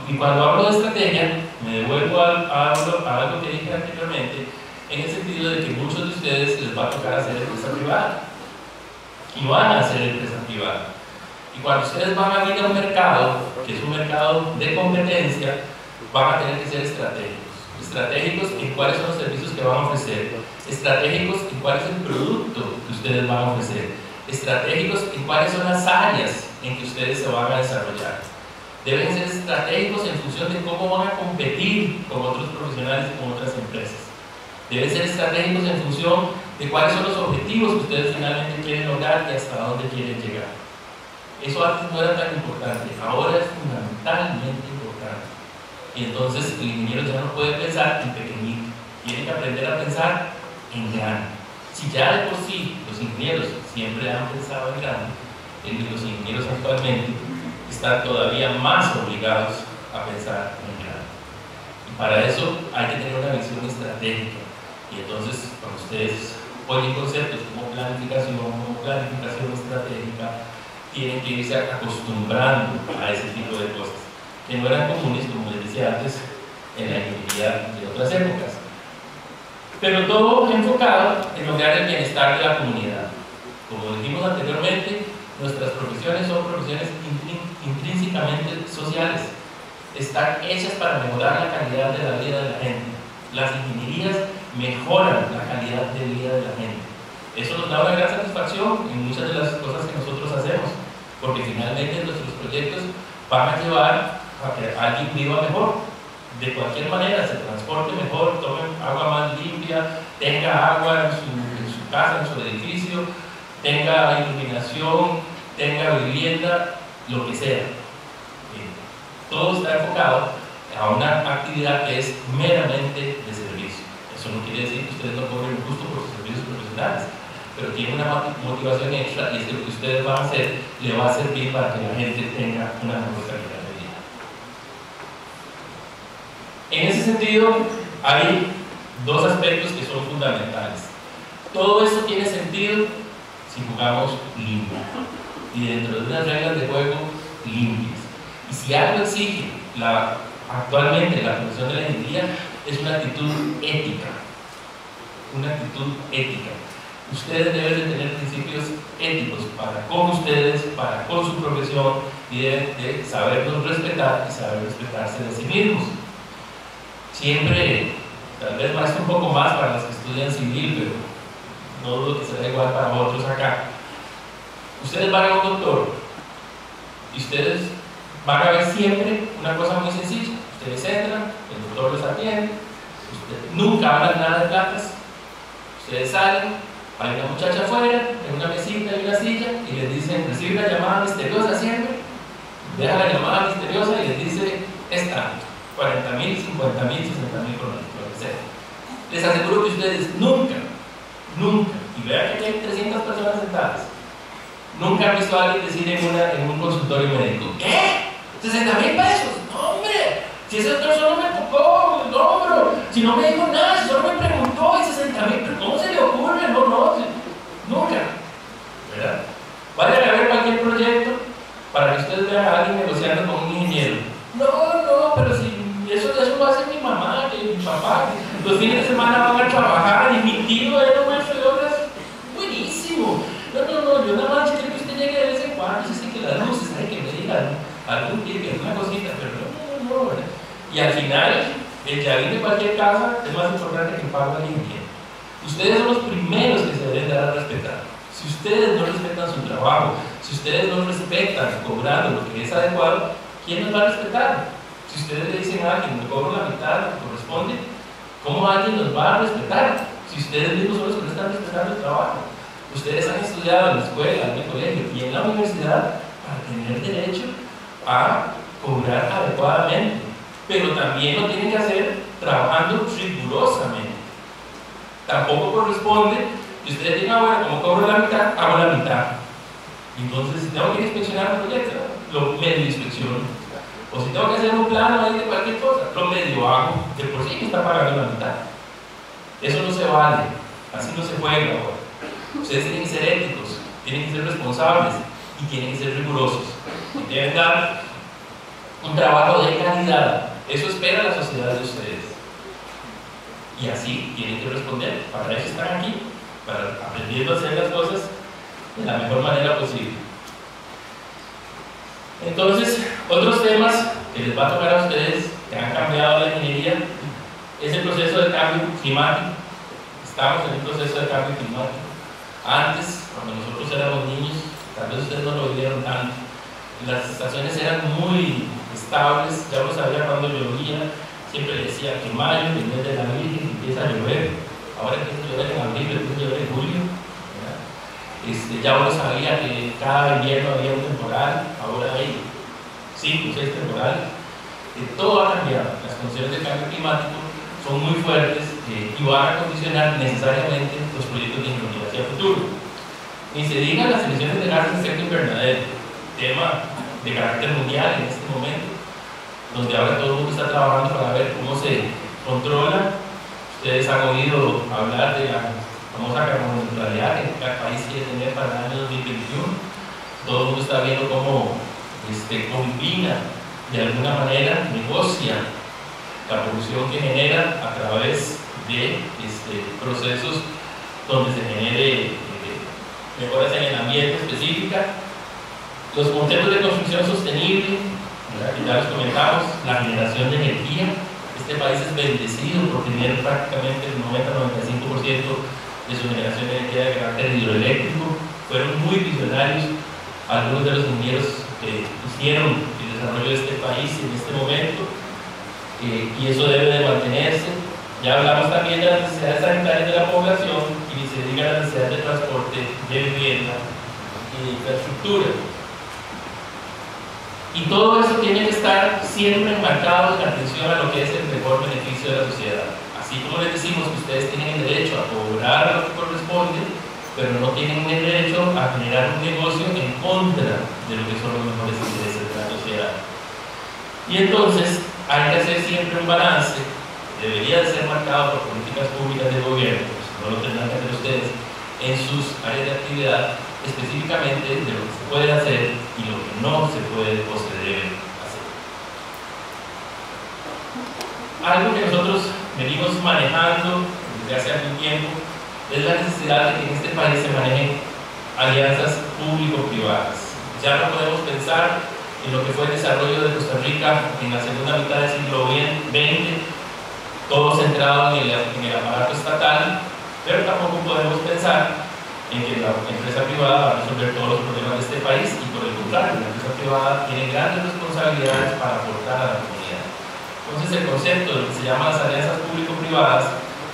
Y cuando hablo de estrategia, me devuelvo a algo que dije anteriormente, en el sentido de que muchos de ustedes les va a tocar hacer empresa privada y van a hacer empresa privada. Y cuando ustedes van a abrir a un mercado, que es un mercado de competencia, van a tener que ser estratégicos. Estratégicos en cuáles son los servicios que van a ofrecer, estratégicos en cuál es el producto que ustedes van a ofrecer, estratégicos en cuáles son las áreas en que ustedes se van a desarrollar. Deben ser estratégicos en función de cómo van a competir con otros profesionales y con otras empresas. Deben ser estratégicos en función de cuáles son los objetivos que ustedes finalmente quieren lograr y hasta dónde quieren llegar. Eso antes no era tan importante, ahora es fundamentalmente importante. Y entonces el ingeniero ya no puede pensar en pequeñito, tiene que aprender a pensar en grande. Si ya de por sí los ingenieros siempre han pensado en grande, los ingenieros actualmente están todavía más obligados a pensar en grande. Y para eso hay que tener una visión estratégica. Y entonces, cuando ustedes oyen conceptos como planificación estratégica, tienen que irse acostumbrando a ese tipo de cosas, que no eran comunes, como les decía antes, en la ingeniería de otras épocas. Pero todo enfocado en lograr el bienestar de la comunidad. Como dijimos anteriormente, nuestras profesiones son profesiones intrínsecamente sociales. Están hechas para mejorar la calidad de la vida de la gente. Las ingenierías mejoran la calidad de vida de la gente. Eso nos da una gran satisfacción en muchas de las cosas que nosotros hacemos, porque finalmente nuestros proyectos van a llevar a que alguien viva mejor, de cualquier manera, se transporte mejor, tome agua más limpia, tenga agua en su casa, en su edificio, tenga iluminación, tenga vivienda, lo que sea. Todo está enfocado a una actividad que es meramente de servicio. Eso no quiere decir que ustedes no cobren justo por sus servicios profesionales, pero tiene una motivación extra, y es que lo que ustedes van a hacer le va a servir para que la gente tenga una mejor calidad de vida. En ese sentido, hay dos aspectos que son fundamentales. Todo esto tiene sentido si jugamos limpio y dentro de unas reglas de juego limpias. Y si algo exige actualmente la profesión de la ingeniería, es una actitud ética. Una actitud ética. Ustedes deben de tener principios éticos para con ustedes, para con su profesión, y deben de saberlos respetar y saber respetarse de sí mismos. Siempre, tal vez más un poco más para los que estudian civil, pero no dudo que será igual para otros acá. Ustedes van a un doctor y ustedes van a ver siempre una cosa muy sencilla. Ustedes entran, el doctor los atiende, nunca hablan nada de platas. Ustedes salen, hay una muchacha afuera, en una mesita y una silla, y les dicen, recibe una llamada misteriosa siempre, deja la llamada misteriosa y les dice, es tanto, 40.000, 50.000, 60.000 colones, lo que sea. Les aseguro que ustedes nunca, y vean que aquí hay 300 personas sentadas, nunca han visto a alguien decir en un consultorio médico, ¿qué? ¿60.000 pesos? No, hombre, si ese doctor solo me tocó el hombro, si no me dijo nada, si solo me preguntó, y 60.000, ¿cómo se le ocurre? No, nunca, ¿verdad? Vayan a ver cualquier proyecto para que ustedes vean a alguien negociando con un ingeniero. No, pero si eso lo hace mi mamá, mi papá, los fines de semana van a trabajar, y mi tío era un maestro de obras, buenísimo. No, yo nada más quiero que usted llegue de vez en cuando, si sé que las luces, hay que me digan algún tip, alguna cosita, pero no, ¿verdad? Y al final, el llavín de cualquier casa es más importante que el pago del ingeniero. Ustedes son los primeros que se deben dar a respetar. Si ustedes no respetan su trabajo, si ustedes no respetan cobrando lo que es adecuado, ¿quién nos va a respetar? Si ustedes le dicen a alguien, me cobro la mitad, me corresponde, ¿cómo alguien nos va a respetar? Si ustedes mismos son los que no están respetando el trabajo. Ustedes han estudiado en la escuela, en el colegio y en la universidad para tener derecho a cobrar adecuadamente, pero también lo tienen que hacer trabajando rigurosamente. Tampoco corresponde que ustedes digan, bueno, como cobro la mitad, hago la mitad. Entonces, si tengo que inspeccionar un proyecto, lo medio inspecciono. O si tengo que hacer un plano ahí de cualquier cosa, lo medio hago. De por sí que está pagando la mitad. Eso no se vale. Así no se juega ahora. Ustedes tienen que ser éticos, tienen que ser responsables y tienen que ser rigurosos. Y deben dar un trabajo de calidad. Eso espera la sociedad de ustedes. Y así tienen que responder. Para eso están aquí, para aprendiendo a hacer las cosas de la mejor manera posible. Entonces, otros temas que les va a tocar a ustedes, que han cambiado la ingeniería, es el proceso de cambio climático. Estamos en un proceso de cambio climático. Antes, cuando nosotros éramos niños, tal vez ustedes no lo vivieron tanto, las estaciones eran muy estables, ya uno sabía cuando llovía, siempre decía que mayo, el mes de la Virgen, empieza a llover. Ahora empieza a llover en abril, empieza a llover en julio. Ya uno sabía que cada invierno había un temporal, ahora hay 5 o 6 temporales. Todo ha cambiado. Las condiciones de cambio climático son muy fuertes y van a condicionar necesariamente los proyectos de ingeniería hacia el futuro. Ni se digan las emisiones de gases de efecto invernadero, tema de carácter mundial en este momento, donde ahora todo el mundo está trabajando para ver cómo se controla. Ustedes han oído hablar de la famosa carboneutralidad que cada país quiere tener para el año 2021. Todo el mundo está viendo cómo combina, de alguna manera, negocia la polución que genera a través de procesos donde se genere mejoras en el ambiente específica. Los conceptos de construcción sostenible, que ya los comentamos, la generación de energía. Este país es bendecido por tener prácticamente el 90-95% de su generación de energía de carácter hidroeléctrico. Fueron muy visionarios algunos de los ingenieros que hicieron el desarrollo de este país en este momento, y eso debe de mantenerse. Ya hablamos también de las necesidades sanitarias de la población y se diga las necesidades de transporte, de vivienda y de infraestructura. Y todo eso tiene que estar siempre enmarcado en atención a lo que es el mejor beneficio de la sociedad. Así como les decimos que ustedes tienen el derecho a cobrar lo que corresponde, pero no tienen el derecho a generar un negocio en contra de lo que son los mejores intereses de la sociedad. Y entonces hay que hacer siempre un balance, debería de ser marcado por políticas públicas del gobierno, pues no lo tendrán que hacer ustedes en sus áreas de actividad, específicamente de lo que se puede hacer y lo que no se puede o se debe hacer. Algo que nosotros venimos manejando desde hace algún tiempo es la necesidad de que en este país se manejen alianzas público-privadas. Ya no podemos pensar en lo que fue el desarrollo de Costa Rica en la segunda mitad del siglo XX, todo centrado en el aparato estatal, pero tampoco podemos pensar en que la empresa privada va a resolver todos los problemas de este país, y por el contrario, la empresa privada tiene grandes responsabilidades para aportar a la comunidad. Entonces el concepto de lo que se llama las alianzas público-privadas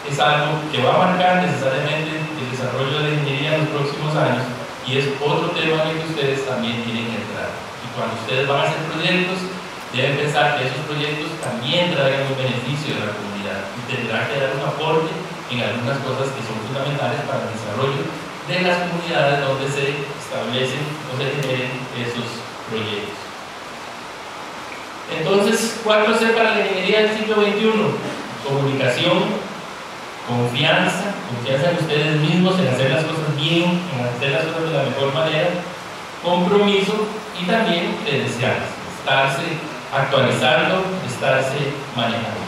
es algo que va a marcar necesariamente el desarrollo de la ingeniería en los próximos años, y es otro tema en el que ustedes también tienen que entrar. Y cuando ustedes van a hacer proyectos, deben pensar que esos proyectos también traigan un beneficio de la comunidad y tendrán que dar un aporte en algunas cosas que son fundamentales para el desarrollo de las comunidades donde se establecen o se generen esos proyectos. Entonces, 4C para la ingeniería del siglo XXI: comunicación, confianza en ustedes mismos, en hacer las cosas bien, en hacer las cosas de la mejor manera, compromiso y también credenciales, estarse actualizando, estarse manejando.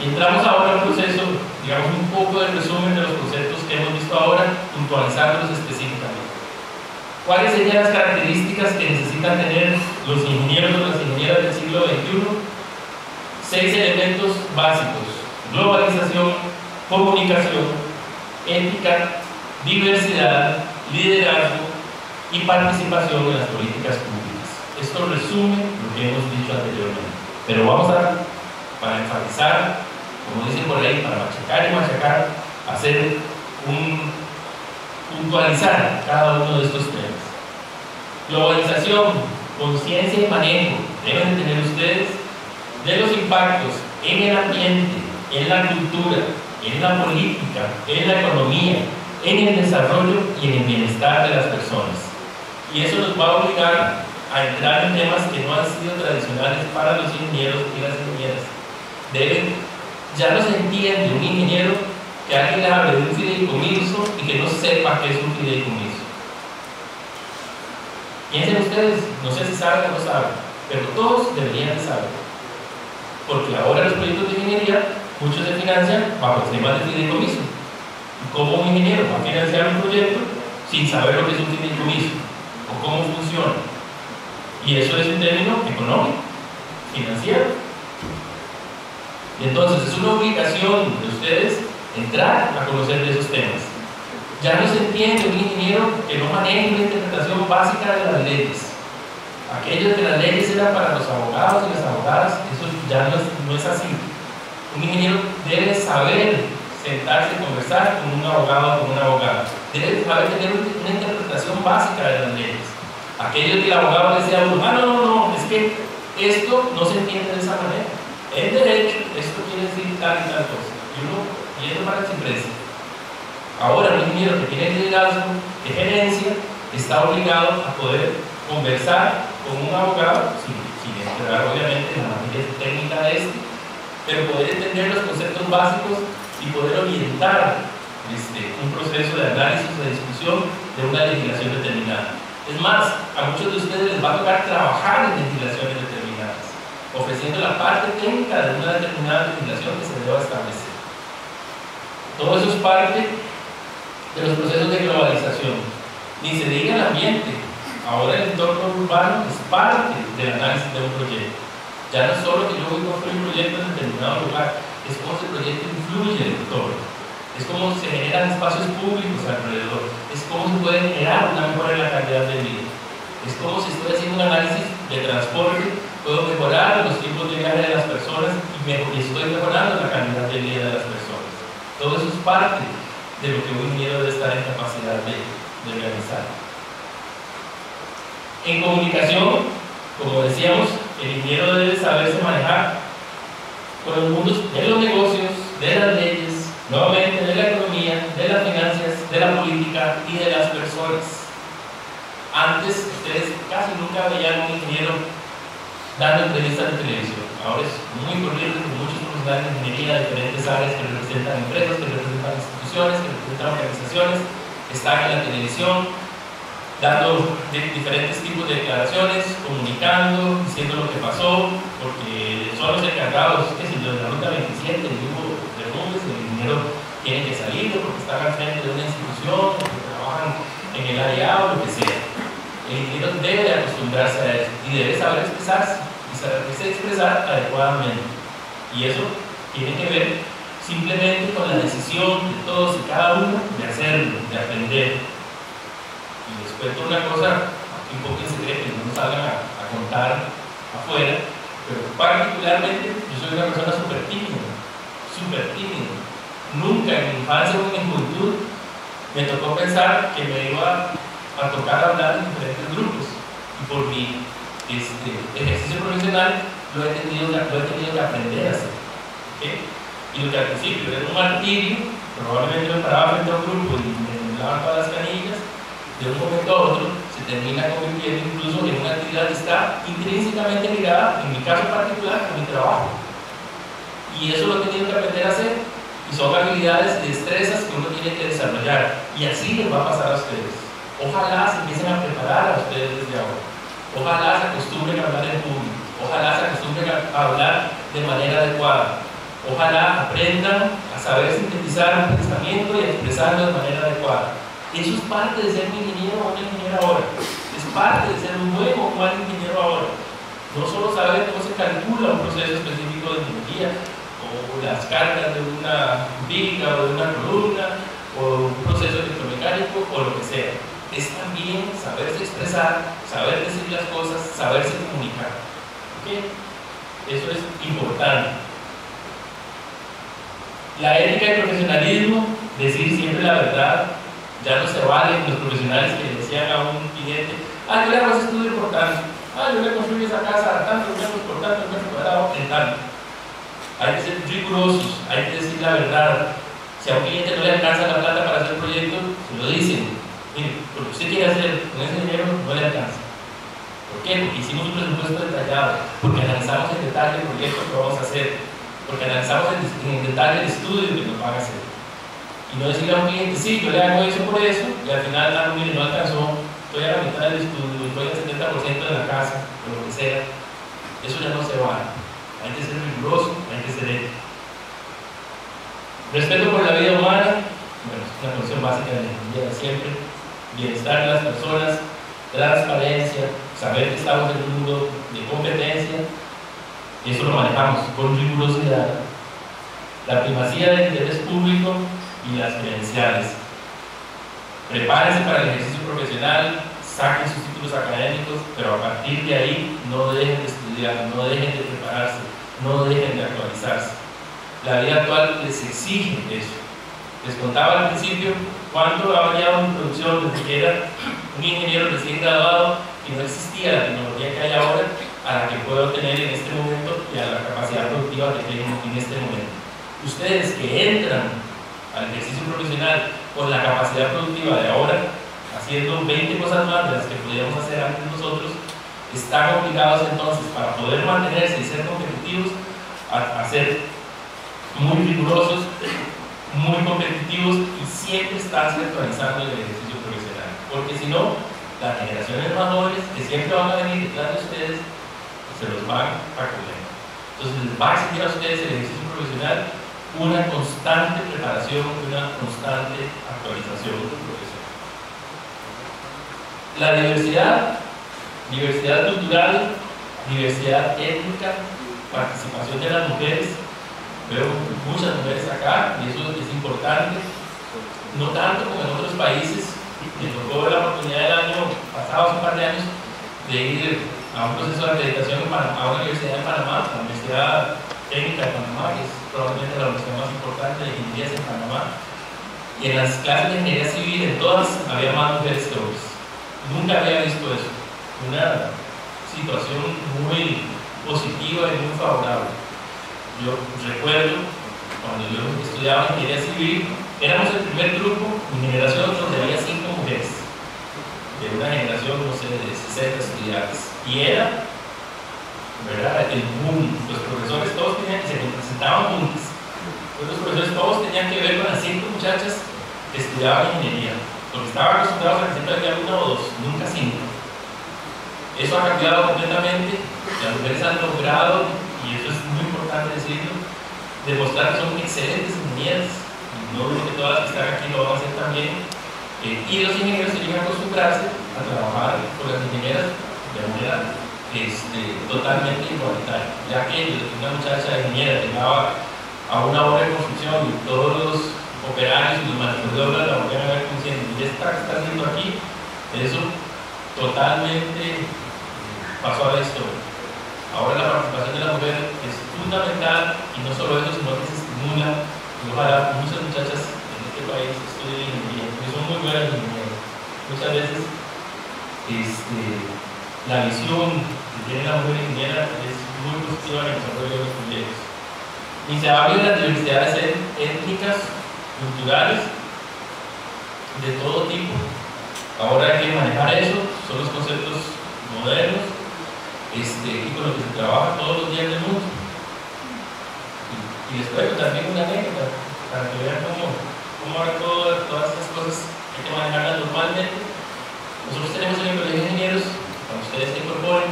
Y entramos ahora a un proceso, digamos, un poco de resumen de los conceptos que hemos visto ahora, puntualizándolos específicamente. ¿Cuáles serían las características que necesitan tener los ingenieros o las ingenieras del siglo XXI? 6 elementos básicos: globalización, comunicación, ética, diversidad, liderazgo y participación en las políticas públicas. Esto resume lo que hemos dicho anteriormente, pero vamos a, para enfatizar, como dicen por ahí, para machacar y machacar, hacer puntualizar cada uno de estos temas. Globalización, conciencia y manejo deben de tener ustedes de los impactos en el ambiente, en la cultura, en la política, en la economía, en el desarrollo y en el bienestar de las personas. Y eso nos va a obligar a entrar en temas que no han sido tradicionales para los ingenieros y las ingenieras. Ya no se entiende un ingeniero que alguien le hable de un fideicomiso y que no sepa qué es un fideicomiso. Piensen ustedes, no sé si saben o no saben, pero todos deberían de saber. Porque ahora los proyectos de ingeniería, muchos se financian bajo esquemas de fideicomiso. ¿Y cómo un ingeniero va a financiar un proyecto sin saber lo que es un fideicomiso? ¿O cómo funciona? Y eso es un término económico, financiero. Y entonces es una obligación de ustedes entrar a conocer de esos temas. Ya no se entiende un ingeniero que no maneje una interpretación básica de las leyes. Aquello de que las leyes eran para los abogados y las abogadas, eso ya no es así. Un ingeniero debe saber sentarse y conversar con un abogado o con una abogada. Debe saber tener una interpretación básica de las leyes. Aquello de que el abogado le decía a uno, no, es que esto no se entiende de esa manera. En derecho, esto quiere decir tal y tal cosa. Y uno, yendo para la empresa. Ahora, un ingeniero que tiene liderazgo de gerencia está obligado a poder conversar con un abogado, sin entrar obviamente en la materia técnica de este, pero poder entender los conceptos básicos y poder orientar un proceso de análisis o de discusión de una legislación determinada. Es más, a muchos de ustedes les va a tocar trabajar en legislaciones determinadas, ofreciendo la parte técnica de una determinada legislación que se deba establecer. Todo eso es parte de los procesos de globalización. Ni se diga el ambiente. Ahora el entorno urbano es parte del análisis de un proyecto. Ya no es solo que yo voy a construir un proyecto en determinado lugar, es cómo ese proyecto influye en el entorno, es cómo se generan espacios públicos alrededor, es cómo se puede generar una mejora en la calidad de vida, es como si estoy haciendo un análisis de transporte, puedo mejorar los tiempos de viaje de las personas y estoy mejorando la calidad de vida de las personas. Todo eso es parte de lo que un ingeniero debe estar en capacidad de realizar. En comunicación, como decíamos, el ingeniero debe saberse manejar con los mundos de los negocios, de las leyes, nuevamente de la economía, de las finanzas, de la política y de las personas. Antes ustedes casi nunca veían a un ingeniero dando entrevistas de televisión. Ahora es muy corriente con muchos profesionales de ingeniería de diferentes áreas que representan empresas, que representan instituciones, que representan organizaciones, están en la televisión, dando diferentes tipos de declaraciones, comunicando, diciendo lo que pasó, porque son los encargados, que si de la ruta 27, el grupo de nombres, el ingeniero tiene que salir porque están al frente de una institución, porque trabajan en el área A o lo que sea. El ingeniero debe de acostumbrarse a eso y debe saber expresarse y saberse expresar adecuadamente. Y eso tiene que ver simplemente con la decisión de todos y cada uno de hacerlo, de aprender. Y les cuento una cosa, aquí un poco en secreto, no nos salgan a contar afuera, pero particularmente yo soy una persona súper tímida. Nunca en mi infancia o en mi juventud me tocó pensar que me iba a tocar hablar en diferentes grupos. Y por mi ejercicio profesional lo he tenido que aprender a hacer. ¿Okay? Y lo que al principio era un martirio, probablemente me paraba frente a un grupo y me temblaban todas las canillas, de un momento a otro se termina convirtiendo incluso en una actividad que está intrínsecamente ligada, en mi caso particular, con mi trabajo. Y eso lo he tenido que aprender a hacer, y son habilidades y destrezas que uno tiene que desarrollar, y así les va a pasar a ustedes. Ojalá se empiecen a preparar a ustedes desde ahora, ojalá se acostumbren a hablar en público, ojalá se acostumbren a hablar de manera adecuada, ojalá aprendan a saber sintetizar un pensamiento y a expresarlo de manera adecuada. Eso es parte de ser un ingeniero o una ingeniera ahora. Es parte de ser un buen o un mal ingeniero ahora. No solo saber cómo se calcula un proceso específico de ingeniería, o las cargas de una viga o de una columna, o un proceso electromecánico, o lo que sea. Es también saberse expresar, saber decir las cosas, saberse comunicar. ¿Okay? Eso es importante. La ética y profesionalismo, decir siempre la verdad. Ya no se valen los profesionales que le decían a un cliente, yo le hago ese estudio por tanto, yo le construyo esa casa a tantos metros por tantos metros cuadrados en tanto. Hay que ser rigurosos, hay que decir la verdad. Si a un cliente no le alcanza la plata para hacer el proyecto, se lo dicen. Mire, lo que usted quiere hacer con ese dinero no le alcanza. ¿Por qué? Porque hicimos un presupuesto detallado, porque analizamos en detalle el proyecto que vamos a hacer, porque analizamos en detalle el estudio que nos van a hacer. Y no decirle a un cliente, sí, yo le hago eso por eso, y al final, mire, no alcanzó, estoy a la mitad del estudio, estoy al 70% de la casa, o lo que sea, eso ya no se vale. Hay que ser riguroso, hay que ser ético. Respeto por la vida humana, bueno, es una condición básica de la ingeniería de siempre. Bienestar de las personas, transparencia, saber que estamos en un mundo de competencia, eso lo manejamos con rigurosidad. La primacía del interés público y las credenciales. Prepárense para el ejercicio profesional, saquen sus títulos académicos, pero a partir de ahí no dejen de estudiar, no dejen de prepararse, no dejen de actualizarse. La vida actual les exige eso. Les contaba al principio cuánto ha variado mi producción desde que era un ingeniero recién graduado y no existía la tecnología que hay ahora a la que puedo tener en este momento y a la capacidad productiva que tengo en este momento. Ustedes que entran al ejercicio profesional con la capacidad productiva de ahora, haciendo 20 cosas más de las que podíamos hacer antes nosotros, están obligados entonces, para poder mantenerse y ser competitivos, a ser muy rigurosos, muy competitivos y siempre estarse actualizando el ejercicio profesional, porque si no, las generaciones más jóvenes que siempre van a venir detrás de ustedes se los van a comer. Entonces les va a exigir a ustedes el ejercicio profesional una constante preparación, una constante actualización profesional. La diversidad cultural, diversidad étnica, participación de las mujeres. Veo muchas mujeres acá y eso es importante, no tanto como en otros países. Me tocó la oportunidad del año pasado, hace un par de años, de ir a un proceso de acreditación a una universidad en Panamá, la Universidad Técnica de Panamá, que es probablemente la universidad más importante de ingeniería en Panamá. Y en las clases de ingeniería civil, en todas, había más mujeres que hombres. Nunca había visto eso. Una situación muy positiva y muy favorable. Yo recuerdo, cuando yo estudiaba ingeniería civil, éramos el primer grupo, mi generación, donde había 5 mujeres, de una generación, no sé, de 60 estudiantes. Y era, ¿verdad?, el boom. Los profesores todos tenían, se presentaban juntos. Los profesores todos tenían que ver con las 5 muchachas que estudiaban ingeniería, porque estaban acostumbrados a que siempre había 1 o 2, nunca 5. Eso ha cambiado completamente, las mujeres han logrado, y eso es muy importante decirlo, demostrar que son excelentes ingenieras, y no dudo que todas las que están aquí lo van a hacer también, y los ingenieros tienen que acostumbrarse a trabajar con las ingenieras de manera totalmente igualitaria, ya que una muchacha ingeniera llegaba a una obra de construcción y todos los operarios y los maestros de obra la volvían a ver como diciendo, ¿y esta que está haciendo aquí? Eso totalmente pasó a la historia. Ahora la participación de la mujer es fundamental y no solo eso, sino que se estimula y ojalá muchas muchachas en este país estudien ingeniería, porque son muy buenas ingenieras. Muchas veces la visión que tiene la mujer ingeniera es muy positiva en el desarrollo de los proyectos. Y se habla de las diversidades étnicas, culturales, de todo tipo. Ahora hay que manejar eso, son los conceptos modernos y con los que se trabaja todos los días del mundo. Y les cuento también una anécdota para que vean cómo ahora todas estas cosas hay que manejarlas normalmente. Nosotros tenemos en el Colegio de Ingenieros, cuando ustedes se incorporen,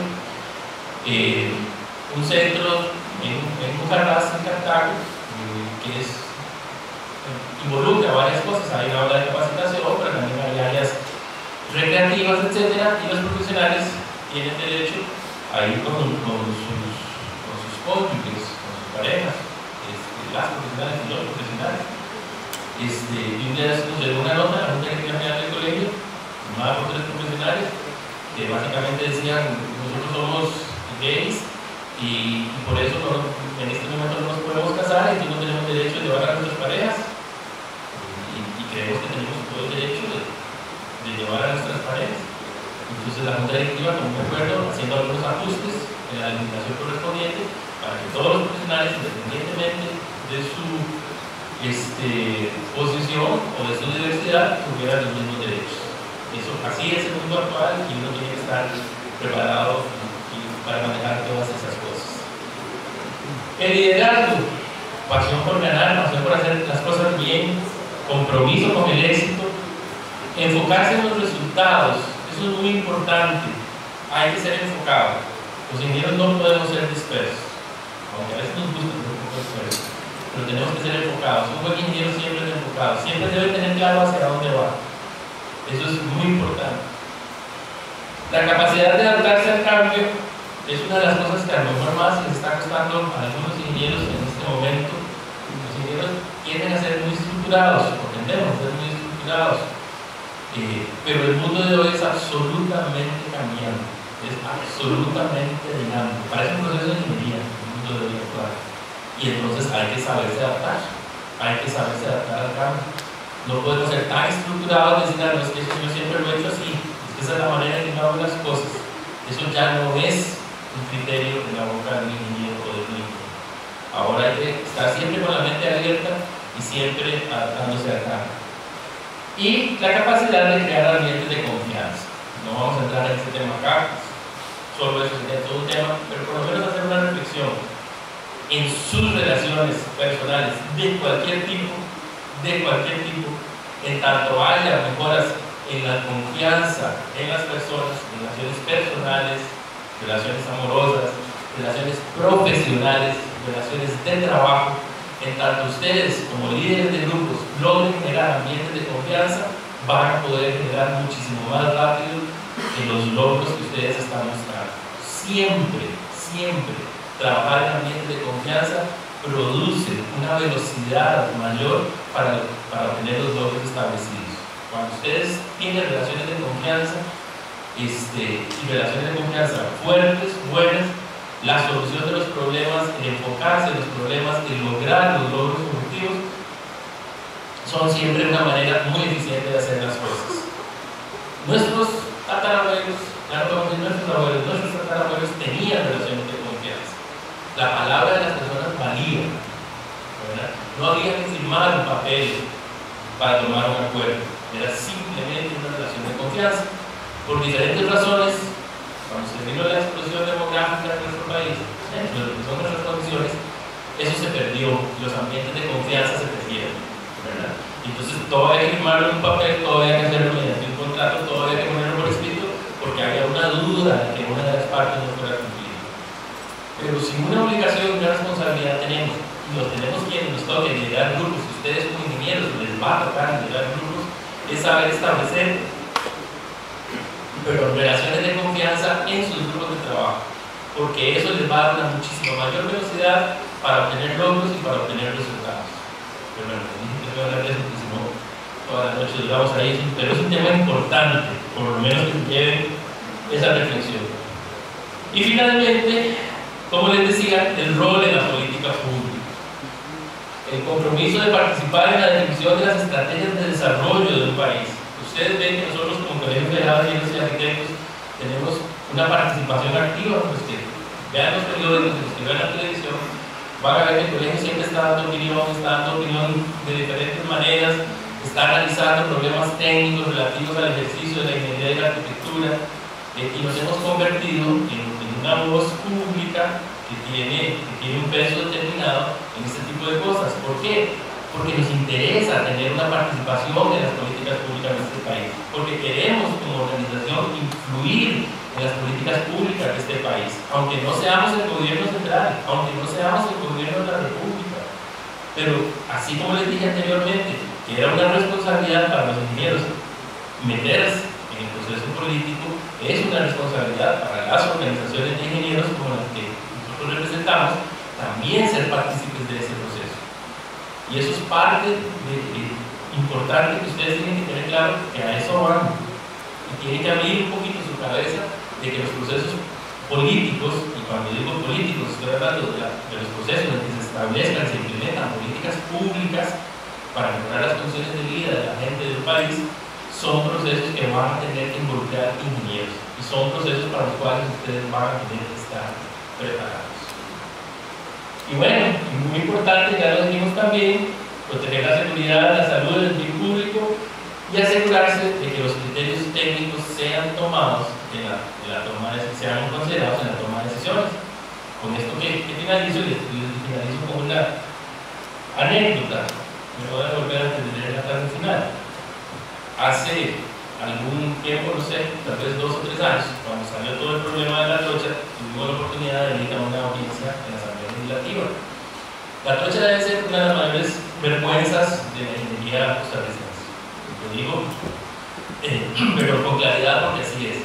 un centro en Bucaramanga, en Cartago, que involucra varias cosas. Hay una aula de capacitación, pero también hay áreas recreativas, etc. Y los profesionales tienen derecho a ir con sus cónyuges, con sus parejas, las profesionales y los profesionales. Y un día nos llegó una nota a la Junta Directiva General del Colegio, formada por 3 profesionales, que básicamente decían: nosotros somos gays y por eso en este momento no nos podemos casar y no tenemos derecho de llevar a nuestras parejas, y creemos que tenemos todo el derecho de llevar a nuestras parejas. Entonces la Junta Directiva, como me acuerdo, haciendo algunos ajustes en la legislación correspondiente para que todos los profesionales, independientemente de su posición o de su diversidad, tuvieran los mismos derechos. Eso, así es el mundo actual y uno tiene que estar preparado para manejar todas esas cosas. El liderazgo, pasión por ganar, pasión por hacer las cosas bien, compromiso con el éxito, enfocarse en los resultados. Eso Eso es muy importante. Hay que ser enfocados. Los ingenieros no podemos ser dispersos, aunque a veces nos gusta ser un poco dispersos, pero tenemos que ser enfocados. Un buen ingeniero siempre es enfocado, siempre debe tener claro hacia dónde va. Eso es muy importante. La capacidad de adaptarse al cambio es una de las cosas que a lo mejor más les está costando a algunos ingenieros en este momento. Los ingenieros tienden a ser muy estructurados, o tendemos a ser muy estructurados, pero el mundo de hoy es absolutamente cambiante, es absolutamente dinámico. Parece un proceso de ingeniería el mundo de hoy actual. Y entonces hay que saberse adaptar, al cambio. No podemos ser tan estructurados y decir, no, es que eso yo siempre lo he hecho así, es que esa es la manera en que yo hago las cosas. Eso ya no es un criterio en la boca del ingeniero o del ingeniero. Ahora hay que estar siempre con la mente abierta y siempre adaptándose al cambio. Y la capacidad de crear ambientes de confianza. No vamos a entrar en este tema acá, solo eso sería todo un tema, pero por lo menos hacer una reflexión en sus relaciones personales de cualquier tipo, en tanto haya mejoras en la confianza en las personas, relaciones personales, relaciones amorosas, relaciones profesionales, relaciones de trabajo, en tanto ustedes como líderes de grupos logren generar ambientes de confianza, van a poder generar muchísimo más rápido que los logros que ustedes están mostrando. Siempre trabajar en ambientes de confianza produce una velocidad mayor para obtener los logros establecidos. Cuando ustedes tienen relaciones de confianza y relaciones de confianza fuertes, buenas, la solución de los problemas, el enfocarse en los problemas, el lograr los logros objetivos son siempre una manera muy eficiente de hacer las cosas. Nuestros tatarabuelos, nuestros tatarabuelos tenían relaciones de confianza. La palabra de las personas valía, ¿verdad? No había que firmar un papel para tomar un acuerdo, era simplemente una relación de confianza. Por diferentes razones, cuando se vino la explosión demográfica en nuestro país, dentro de lo que son nuestras condiciones, eso se perdió, los ambientes de confianza se perdieron, ¿verdad? Entonces todo había que firmarlo en un papel, todo había que hacerlo mediante un contrato, todo había que ponerlo por escrito, porque había una duda de que una de las partes no fuera cumplida. Pero si una obligación, una responsabilidad tenemos, y los tenemos quienes nos toquen liderar grupos, si ustedes como ingenieros les va a tocar liderar grupos, es saber establecer relaciones de confianza en sus grupos de trabajo, porque eso les va a dar una muchísima mayor velocidad para obtener logros y para obtener resultados. Pero bueno, dije que voy a hablar de eso, porque si no, toda la noche duramos ahí, pero es un tema importante, por lo menos que se lleven esa reflexión. Y finalmente, como les decía, el rol en la política pública. El compromiso de participar en la definición de las estrategias de desarrollo de un país. Ustedes ven que nosotros como Colegio Federal de Ingenieros y Arquitectos tenemos una participación activa, pues que vean los periódicos, los que vean la televisión, van a ver que el colegio siempre está dando opinión de diferentes maneras, está analizando problemas técnicos relativos al ejercicio de la ingeniería y la arquitectura, y nos hemos convertido en una voz pública que tiene un peso determinado en este tipo de cosas. ¿Por qué? Porque nos interesa tener una participación en las políticas públicas de este país, porque queremos como organización influir en las políticas públicas de este país, aunque no seamos el gobierno central, aunque no seamos el gobierno de la república. Pero así como les dije anteriormente, que era una responsabilidad para los ingenieros meterse en el proceso político, es una responsabilidad para las organizaciones de ingenieros como las que nosotros representamos, también ser partícipes de ese proceso. Y eso es parte importante que ustedes tienen que tener claro, que a eso van. Y tienen que abrir un poquito su cabeza de que los procesos políticos, y cuando digo políticos estoy hablando de los procesos en que se establezcan, se implementan políticas públicas para mejorar las condiciones de vida de la gente del país, son procesos que van a tener que involucrar ingenieros y son procesos para los cuales ustedes van a tener que estar preparados. Y bueno, muy importante, ya lo dijimos también, proteger la seguridad, la salud del bien público y asegurarse de que los criterios técnicos sean tomados sean considerados en la toma de decisiones. Con esto que finalizo, y finalizo con una anécdota. Me voy a volver antes de leer la frase final. Hace algún tiempo, no sé, tal vez 2 o 3 años, cuando salió todo el problema de la trocha, tuvimos la oportunidad de ir a una audiencia en la Asamblea Legislativa. La trocha debe ser una de las mayores vergüenzas de la ingeniería costarricense. Lo digo, pero con claridad, porque así es.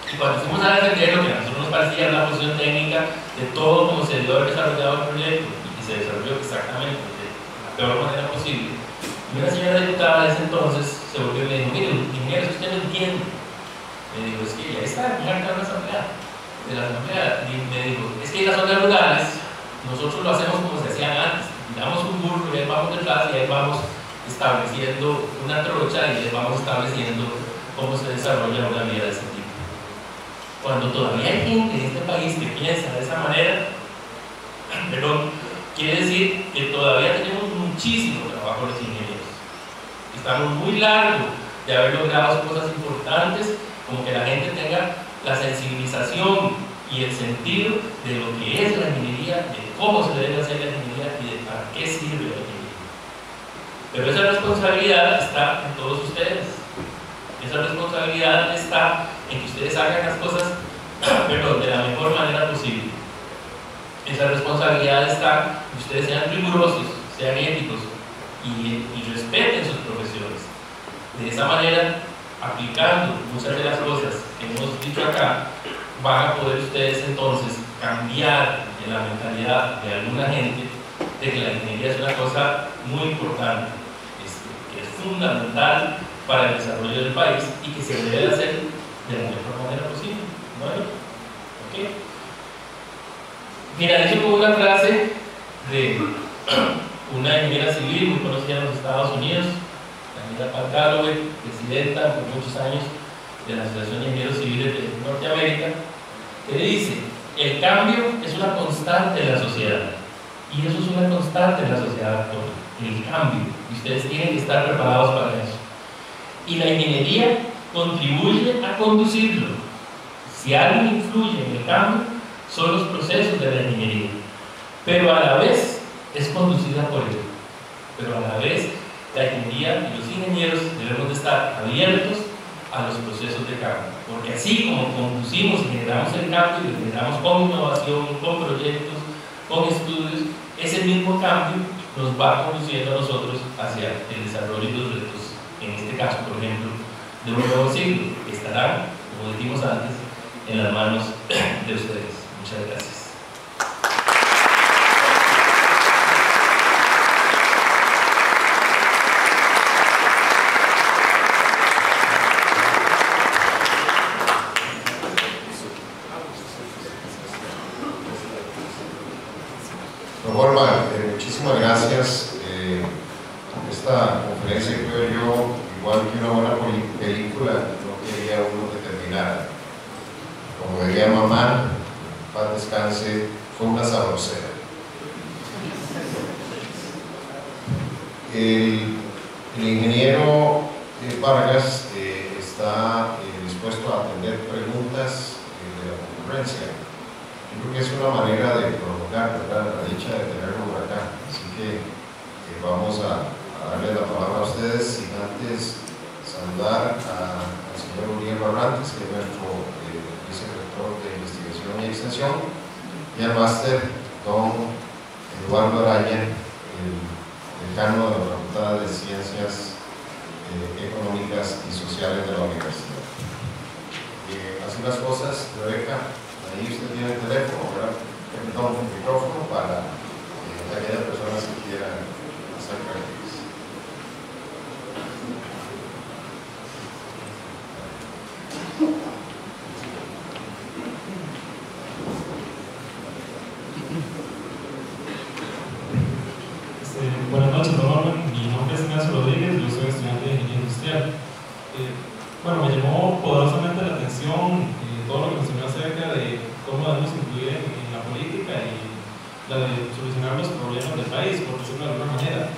Y cuando fuimos a defender lo que a nosotros nos parecía una posición técnica de todo como se debió haber desarrollado el proyecto, y que se desarrolló exactamente de la peor manera posible, y una señora diputada de ese entonces se volvió y me dijo: mire, ingeniero, usted no entiende. Me dijo: es que ya está en la asamblea, de la asamblea, y me dijo: es que en las zonas rurales nosotros lo hacemos como se hacían antes, damos un burro y ahí vamos detrás y ahí vamos estableciendo una trocha y ahí vamos estableciendo cómo se desarrolla una vía de ese tipo. Cuando todavía hay gente en este país que piensa de esa manera, pero quiere decir que todavía tenemos muchísimo trabajo los ingenieros. Estamos muy largos de haber logrado cosas importantes, como que la gente tenga la sensibilización y el sentido de lo que es la ingeniería, de cómo se debe hacer la ingeniería y de para qué sirve la ingeniería. Pero esa responsabilidad está en todos ustedes. Esa responsabilidad está en que ustedes hagan las cosas de la mejor manera posible. Esa responsabilidad está en que ustedes sean rigurosos, sean éticos y respeten sus profesiones. De esa manera, aplicando muchas de las cosas que hemos dicho acá, van a poder ustedes entonces cambiar en la mentalidad de alguna gente de que la ingeniería es una cosa muy importante, que es fundamental para el desarrollo del país y que se debe hacer de la mejor manera posible. ¿Bueno? ¿Ok? Finalizo con una frase de una ingeniera civil muy conocida en los Estados Unidos, la ingeniera Pat Galloway, presidenta por muchos años de la Asociación de Ingenieros Civiles de Norteamérica, que dice: el cambio es una constante en la sociedad, y eso es una constante en la sociedad actual, el cambio, y ustedes tienen que estar preparados para eso. Y la ingeniería contribuye a conducirlo. Si algo influye en el cambio, son los procesos de la ingeniería, pero a la vez es conducida por él. Pero a la vez, la ingeniería y los ingenieros debemos de estar abiertos a los procesos de cambio, porque así como conducimos y generamos el cambio, y lo generamos con innovación, con proyectos, con estudios, ese mismo cambio nos va conduciendo a nosotros hacia el desarrollo de los retos, en este caso, por ejemplo, de un nuevo siglo, que estarán, como dijimos antes, en las manos de ustedes. Muchas gracias. Muchísimas gracias. Esta conferencia, creo yo, igual que una buena película, no quería uno que terminara. Como diría mamá, paz descanse, fue una sabrosera. El ingeniero Vargas está dispuesto a atender preguntas de la concurrencia. Yo creo que es una manera de prolongar, ¿verdad?, la dicha de tenerlo por acá. Así que vamos a darle la palabra a ustedes, sin antes saludar al señor Uriel Barrantes, que es nuestro vicerrector de Investigación y Extensión, y al máster don Eduardo Araya, el decano de la Facultad de Ciencias Económicas y Sociales de la Universidad. Así las cosas, Rebeca. Ahí usted tiene el teléfono, ¿verdad? Perdón, el micrófono para aquellas personas que quieran hacer preguntas. Buenas noches, Norman. Mi nombre es Ignacio Rodríguez, yo soy estudiante de Ingeniería Industrial. Bueno, me llamó poderosamente la atención todo lo que mencionó acerca de cómo debemos influir en la política y la de solucionar los problemas del país, por decirlo de alguna manera.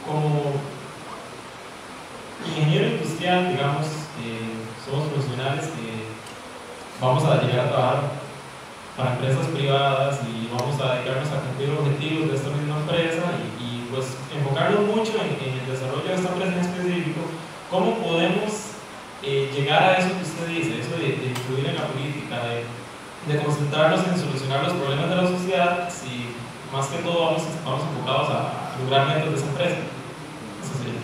Como ingeniero industrial, digamos, somos profesionales que vamos a llegar a trabajar para empresas privadas y vamos a dedicarnos a cumplir objetivos de esta misma empresa y pues enfocarnos mucho en el desarrollo de esta empresa en específico ¿cómo podemos llegar a eso que usted dice, eso de influir en la política, de concentrarnos en solucionar los problemas de la sociedad, si más que todo vamos enfocados a lograr metas de esa empresa? Eso sería.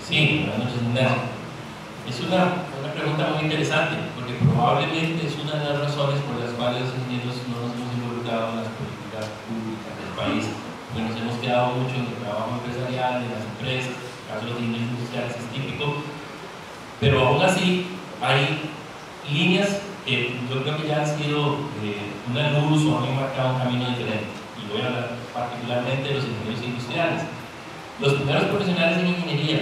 Sí, buenas noches, Ignacio. Es una pregunta muy interesante, porque probablemente es una de las razones por las cuales los ingenieros no nos hemos involucrado en las políticas públicas del país, porque nos hemos quedado mucho en el trabajo empresarial, en las empresas, en el caso de los ingenieros industriales es típico, pero aún así hay líneas que yo creo que ya han sido una luz o han marcado un camino diferente, y voy a hablar particularmente de los ingenieros industriales. Los primeros profesionales en ingeniería,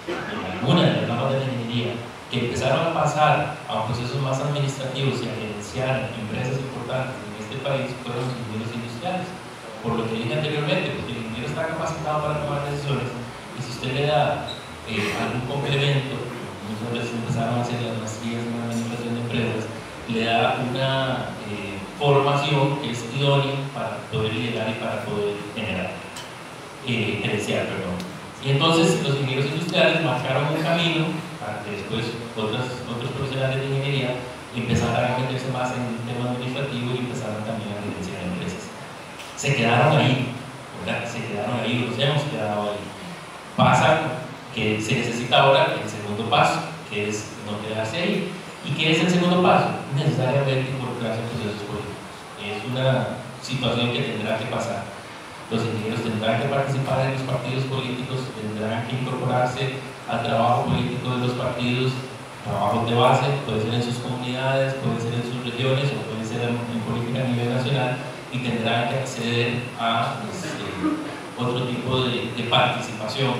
en alguna de las ramas de la ingeniería, que empezaron a pasar a procesos más administrativos y a gerenciar empresas importantes en este país fueron los ingenieros industriales. Por lo que dije anteriormente, porque el ingeniero está capacitado para tomar decisiones, y si usted le da algún complemento, muchas veces empezaron a hacer las maestrías en la administración de empresas, le da una formación que es idónea para poder liderar y para poder gerenciar, perdón. Y entonces los ingenieros industriales marcaron un camino para que después otros profesionales de ingeniería empezaran a meterse más en el tema administrativo y empezaran también a gerenciar empresas. Se quedaron ahí, ¿verdad? Se quedaron ahí, los hemos quedado ahí. Pasa que se necesita ahora el segundo paso, que es no quedarse ahí. ¿Y qué es el segundo paso? Necesariamente involucrarse en procesos políticos. Es una situación que tendrá que pasar. Los ingenieros tendrán que participar en los partidos políticos, tendrán que incorporarse al trabajo político de los partidos, trabajos de base, puede ser en sus comunidades, puede ser en sus regiones o puede ser en política a nivel nacional, y tendrán que acceder a otro tipo de participación.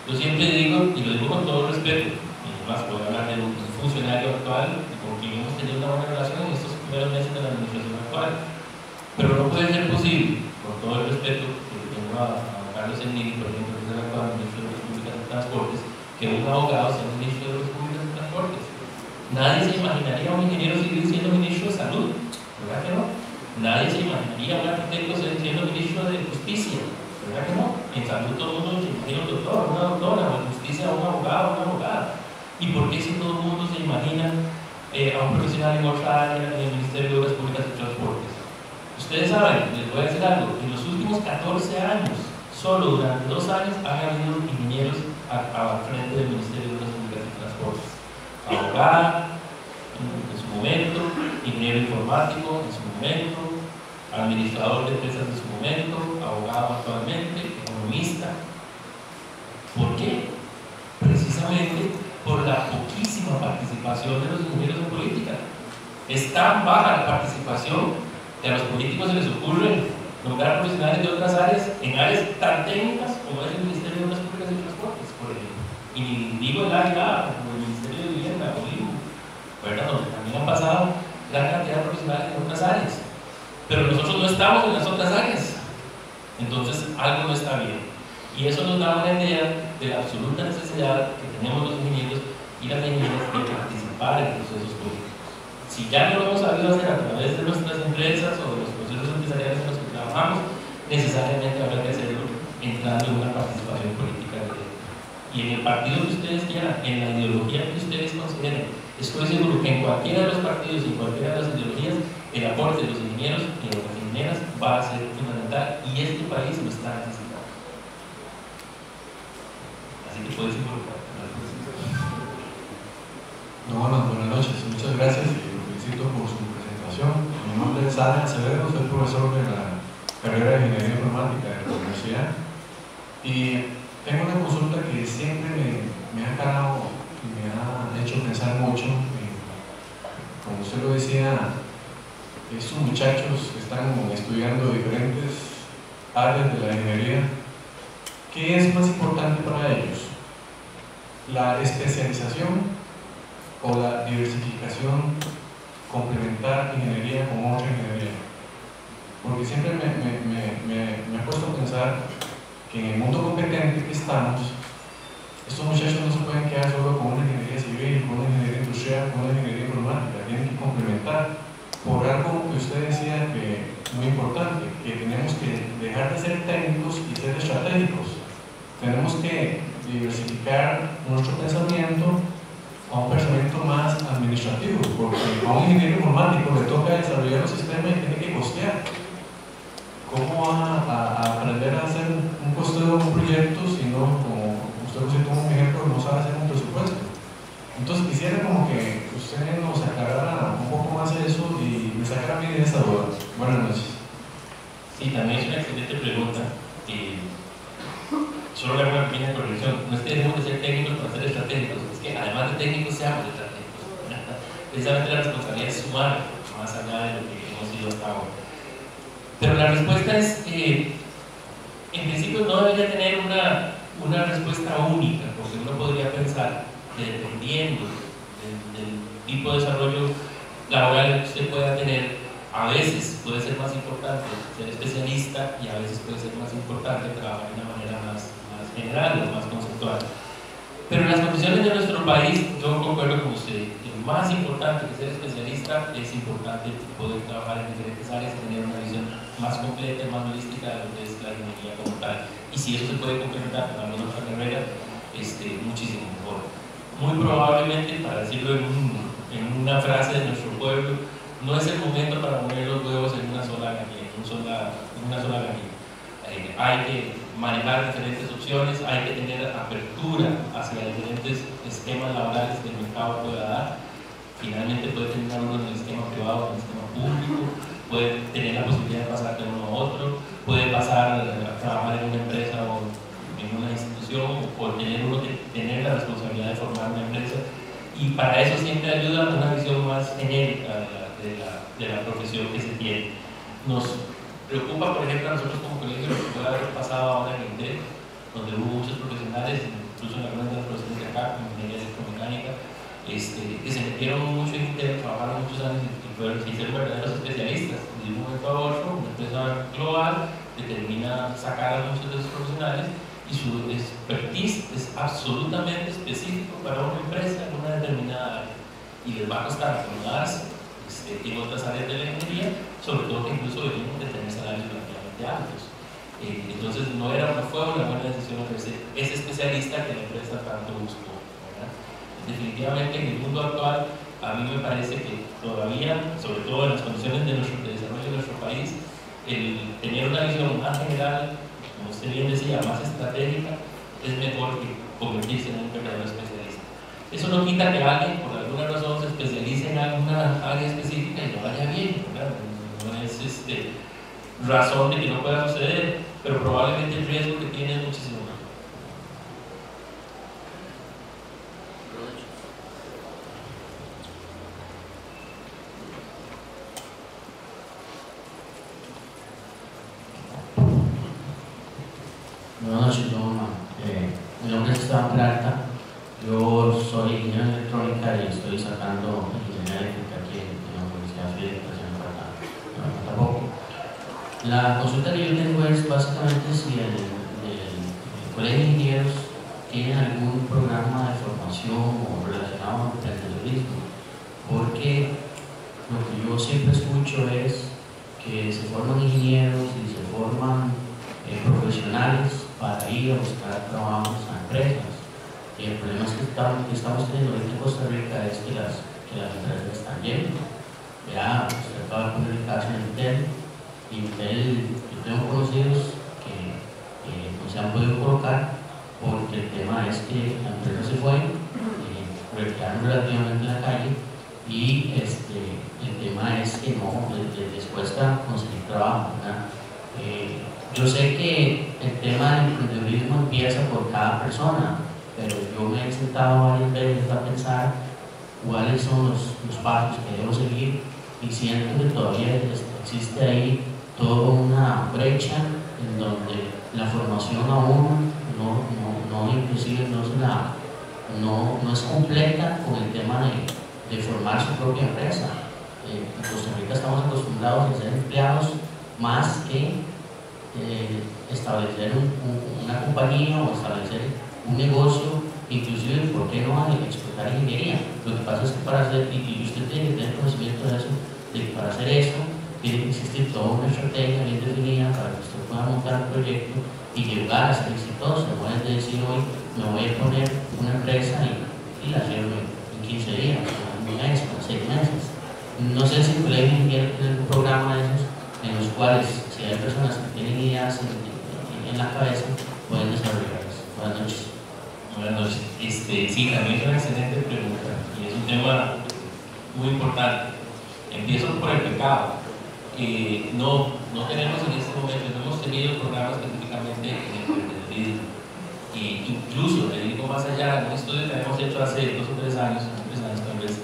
Yo siempre digo, y lo digo con todo respeto, y más voy a hablar de un funcionario actual con quien hemos tenido una buena relación en estos primeros meses de la administración actual, pero no puede ser posible, con todo el respeto que tengo a Carlos Enrique, por ejemplo, que es el actual ministro de las Públicas de Transportes, que un abogado sea ministro de las Públicas de Transportes. Nadie se imaginaría a un ingeniero civil siendo ministro de salud, ¿verdad que no? Nadie se imaginaría a un arquitecto siendo ministro de justicia, ¿verdad que no? En salud todo el mundo se imagina un doctor, una doctora, o en justicia un abogado, una abogada. ¿Y por qué si todo el mundo se imagina a un profesional en otra área en el Ministerio de Obras Públicas y Transportes? Ustedes saben, les voy a decir algo, en los últimos 14 años, solo durante 2 años han habido ingenieros al frente del Ministerio de Obras Públicas y Transportes. Abogada, en su momento, ingeniero informático, en su momento, administrador de empresas en su momento, abogado actualmente, economista. ¿Por qué? Precisamente por la poquísima participación de los ingenieros en política. Es tan baja la participación que a los políticos se les ocurre nombrar profesionales de otras áreas en áreas tan técnicas como es el Ministerio de Obras Públicas y Transportes, por ejemplo. Y digo el área como el Ministerio de Vivienda o LIMU, ¿verdad? Donde también han pasado gran cantidad de profesionales en otras áreas. Pero nosotros no estamos en las otras áreas. Entonces algo no está bien. Y eso nos da una idea de la absoluta necesidad que tenemos los ingenieros y las ingenieras de participar en procesos políticos. Si ya no lo hemos sabido hacer a través de nuestras empresas o de los procesos empresariales en los que trabajamos, necesariamente habrá que hacerlo entrando en una participación política directa. Y en el partido que ustedes quieran, en la ideología que ustedes consideren, estoy seguro que en cualquiera de los partidos y en cualquiera de las ideologías, el aporte de los ingenieros y de las ingenieras va a ser fundamental, y este país lo está necesitando. Así que puedes involucrar. No, bueno, buenas noches, muchas gracias y lo felicito por su presentación. Mi nombre es Adrián Acevedo, soy profesor de la carrera de Ingeniería Informática de la universidad, y tengo una consulta que siempre me ha calado y me ha hecho pensar mucho. Como usted lo decía, estos muchachos están estudiando diferentes áreas de la ingeniería. ¿Qué es más importante para ellos? ¿La especialización o la diversificación, complementar ingeniería con otra ingeniería? Porque siempre me ha puesto a pensar que en el mundo competente que estamos, estos muchachos no se pueden quedar solo con una ingeniería civil, con una ingeniería industrial, con una ingeniería informática, tienen que complementar por algo que usted decía que muy importante, que tenemos que dejar de ser técnicos y ser estratégicos. Tenemos que diversificar nuestro pensamiento a un pensamiento más administrativo, porque a un ingeniero informático le toca desarrollar un sistema y tiene que costear. ¿Cómo va a aprender a hacer un costeo de un proyecto si no, como usted puso un ejemplo, no sabe hacer un presupuesto? Entonces quisiera como que usted nos aclarara un poco más eso y me sacara a mí de esa duda. Buenas noches. Sí, también es una excelente pregunta. Solo le hago una pequeña corrección. No es que dejemos de ser técnicos para ser estratégicos, es que además de técnicos seamos estratégicos. Precisamente la responsabilidad es sumar más allá de lo que hemos sido hasta ahora. Pero la respuesta es que en principio no debería tener una respuesta única, porque uno podría pensar que dependiendo del tipo de desarrollo laboral que usted pueda tener, a veces puede ser más importante ser especialista y a veces puede ser más importante trabajar de una manera más general o más conceptual. Pero en las condiciones de nuestro país, yo concuerdo con usted, que más importante que ser especialista es importante poder trabajar en diferentes áreas y tener una visión más completa y más holística de lo que es la ingeniería como tal. Y si eso se puede complementar con alguna otra carrera, muchísimo mejor. Muy probablemente, para decirlo en una frase de nuestro pueblo, no es el momento para poner los huevos en una sola gallina. Hay que manejar diferentes opciones, hay que tener apertura hacia diferentes esquemas laborales que el mercado pueda dar. Finalmente puede terminar uno en el esquema privado o en el esquema público, puede tener la posibilidad de pasar de uno a otro, puede pasar a trabajar en una empresa o en una institución, o tener uno que tener la responsabilidad de formar una empresa. Y para eso siempre ayuda una visión más genérica de la profesión que se tiene. Nos preocupa, por ejemplo, a nosotros como colegio lo que puede haber pasado ahora en Intel, donde hubo muchos profesionales, incluso en algunas de las profesiones de acá, como ingeniería electromecánica, que se metieron mucho en Intel, trabajaron muchos años y se hicieron verdaderos especialistas. De un momento a otro, una empresa global determina sacar a muchos de esos profesionales y su expertise es absolutamente específico para una empresa en una determinada área y les va a costar acomodarse en otras áreas de la ingeniería, sobre todo que incluso venimos de tener salarios relativamente altos. Entonces no fue una buena decisión hacerse ese especialista que la empresa tanto buscó, ¿verdad? Definitivamente en el mundo actual a mí me parece que todavía, sobre todo en las condiciones de desarrollo de nuestro país, el tener una visión más general, como usted bien decía, más estratégica, es mejor que convertirse en un verdadero especialista. Eso no quita que alguien por alguna razón se especialice en alguna área específica y no vaya bien, ¿verdad? No es razón de que no pueda suceder, pero probablemente el riesgo que tiene es muchísimo más. Buenas noches, mi nombre es Esteban Plata. Yo soy ingeniero en electrónica y estoy sacando ingeniería eléctrica aquí en la Universidad Fidel tampoco. La consulta que yo tengo es básicamente si el Colegio de Ingenieros tiene algún programa de formación o relacionado con el emprendedurismo, porque lo que yo siempre escucho es que se forman ingenieros y se forman profesionales para ir a buscar trabajos a empresas. Y el problema es que estamos teniendo ahorita en Costa Rica es que las empresas están yendo. Ya, usted acaba de poner el caso en Intel, y Intel, yo tengo conocidos que no se han podido colocar porque el tema es que la empresa se fue, retiraron relativamente en la calle y el tema es que no, les cuesta conseguir trabajo, ¿verdad? Yo sé que el tema del emprendedurismo empieza por cada persona, pero yo me he sentado varias veces a pensar cuáles son los pasos que debo seguir y siento que todavía existe ahí toda una brecha en donde la formación aún inclusive no es completa con el tema de formar su propia empresa. En Costa Rica estamos acostumbrados a ser empleados más que establecer una compañía o establecer un negocio, inclusive, ¿por qué no explotar ingeniería? Lo que pasa es que para hacer, y usted tiene que tener conocimiento de eso, de que para hacer eso tiene que existir toda una estrategia bien definida para que usted pueda montar un proyecto y llegar a ser exitoso. No es decir hoy me voy a poner una empresa y la cierro en 15 días, un mes, 6 meses. No sé si el colegio ingiere un programa de esos en los cuales, si hay personas que tienen ideas en la cabeza, pueden desarrollarlas. Buenas noches. Buenas noches. Sí, también es una excelente pregunta y es un tema muy importante. Empiezo por el pecado. No tenemos en este momento, no hemos tenido programas específicamente en el emprendedurismo. Incluso, le digo más allá, en un estudio que habíamos hecho hace 2 o 3 años tal vez,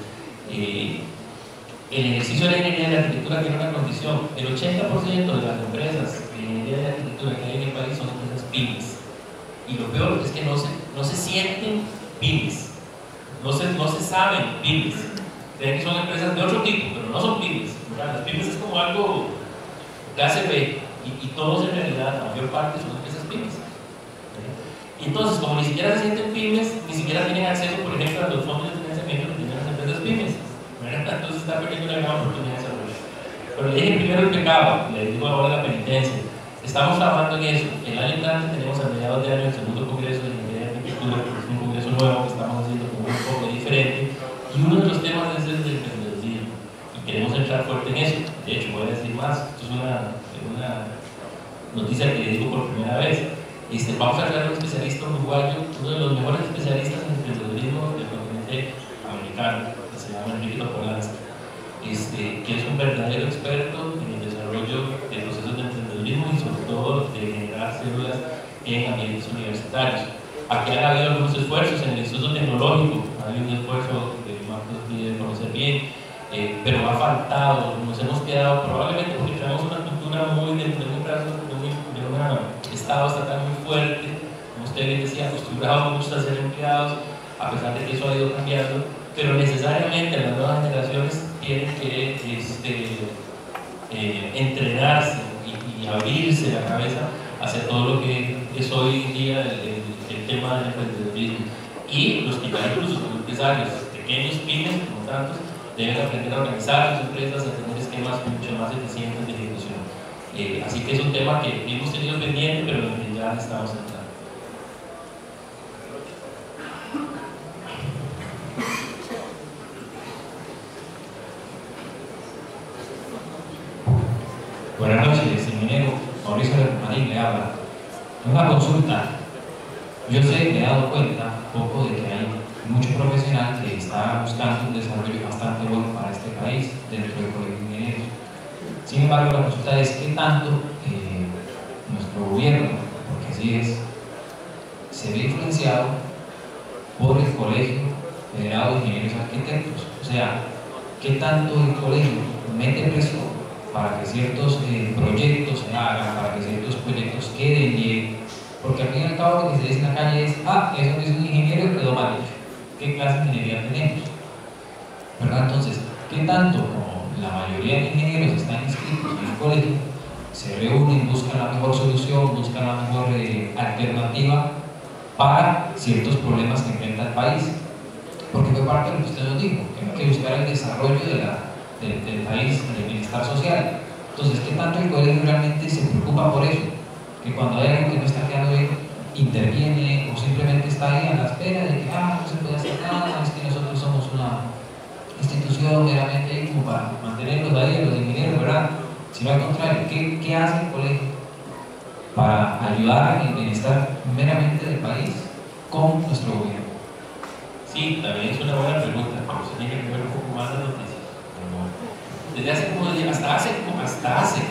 el ejercicio de la ingeniería de la arquitectura tiene una condición: el 80% de las empresas de ingeniería de la arquitectura que hay en el país son empresas pymes. Y lo peor es que no se sienten pymes, no se saben pymes. Creen que son empresas de otro tipo, pero no son pymes. Las pymes es como algo clase B, y todos en realidad, la mayor parte son empresas pymes. Y entonces, como ni siquiera se sienten pymes, ni siquiera tienen acceso, por ejemplo, a los fondos de financiamiento que tienen las empresas pymes. Entonces está perdiendo una gran oportunidad de desarrollo. Pero le dije primero el pecado, le digo ahora la penitencia. Estamos trabajando en eso. El año entrante tenemos a mediados de año el segundo congreso de ingeniería de arquitectura, que es un congreso nuevo que estamos haciendo como un poco diferente. Y uno de los temas es el del emprendedurismo. Y queremos entrar fuerte en eso. De hecho, voy a decir más. Esto es una noticia que digo por primera vez. Vamos a traer a un especialista uruguayo, uno de los mejores especialistas en emprendedurismo del continente americano, que se llama Enrique Topolanski, que es un verdadero experto en el desarrollo de procesos de emprendedurismo y sobre todo de generar células en ambientes universitarios. Aquí han habido algunos esfuerzos en el Instituto Tecnológico, ha habido un esfuerzo que Marcos pide conocer bien, pero ha faltado, nos hemos quedado probablemente porque tenemos una cultura muy de un estado estatal muy fuerte, como usted bien decía, acostumbrados muchos a ser empleados, a pesar de que eso ha ido cambiando, pero necesariamente las nuevas generaciones tienen que entrenarse y abrirse la cabeza hacia todo lo que es hoy en día el tema del emprendedurismo. Y los que ya incluso son empresarios pequeños, pymes, como tantos, deben aprender a organizar sus empresas, a tener esquemas mucho más eficientes de ejecución. Así que es un tema que hemos tenido pendiente, pero en el que ya estamos entrando. Buenas noches, ingeniero Mauricio Marín le habla. Una consulta. Yo sé, me he dado cuenta un poco de que hay mucho profesional que está buscando un desarrollo bastante bueno para este país dentro del colegio de ingenieros. Sin embargo, la consulta es qué tanto nuestro gobierno, porque así es, se ve influenciado por el Colegio Federado de Ingenieros Arquitectos. O sea, qué tanto el colegio mete presión para que ciertos proyectos se hagan, para que ciertos proyectos queden bien, porque al fin y al cabo lo que se dice en la calle es: eso es un ingeniero, quedó mal hecho. ¿Qué clase de ingeniería tenemos? ¿Verdad? Entonces, ¿qué tanto como la mayoría de ingenieros están inscritos en el colegio, se reúnen, buscan la mejor solución, buscan la mejor alternativa para ciertos problemas que enfrenta el país? Porque fue parte de lo que usted nos dijo, que hay que buscar el desarrollo del país, del bienestar social. Entonces, ¿qué tanto el colegio realmente se preocupa por eso? Que cuando hay algo que no está quedando bien, interviene, o simplemente está ahí a la espera de que no se puede hacer nada, es que nosotros somos una institución meramente ahí como para mantenerlos ahí, los ingenieros, ¿verdad? Sino al contrario, ¿qué hace el colegio para ayudar en el bienestar meramente del país con nuestro gobierno? Sí, también es una buena pregunta, pero se tiene que ver un poco más las noticias. Desde hasta hace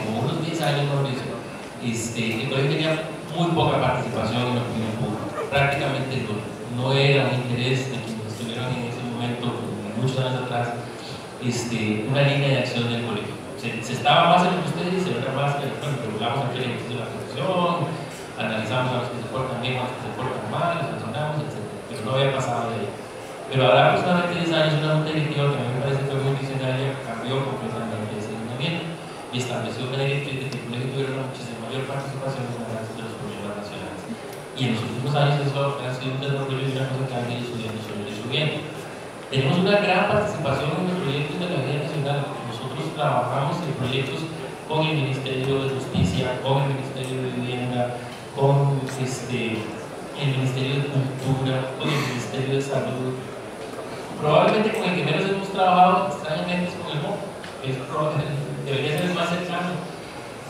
como unos 10 años, Mauricio, el colegio tenía muy poca participación en la opinión pública. Prácticamente no era un interés de quienes estuvieron en ese momento, muchos años atrás, una línea de acción del colegio. Se estaba más en lo que usted dice, era más que, bueno, regulamos aquí el ejercicio de la profesión, analizamos a los que se portan bien, a los que se portan mal, los sancionamos, etc. Pero no había pasado de ahí. Pero ahora aproximadamente 10 años, una junta directiva que a mí me parece que fue muy visionaria, cambió completamente ese lineamiento y estableció una directriz de que el colegio tuviera una muchísima mayor participación en el análisis de los problemas nacionales. Y en los últimos años eso ha sido un desarrollo y una cosa que ha ido subiendo. Tenemos una gran participación en los proyectos de la vida nacional. Nosotros trabajamos en proyectos con el Ministerio de Justicia, con el Ministerio de Vivienda, con el Ministerio de Cultura, con el Ministerio de Salud. Probablemente con el que menos hemos trabajado, extrañamente, es con el MOP, debería ser el más cercano.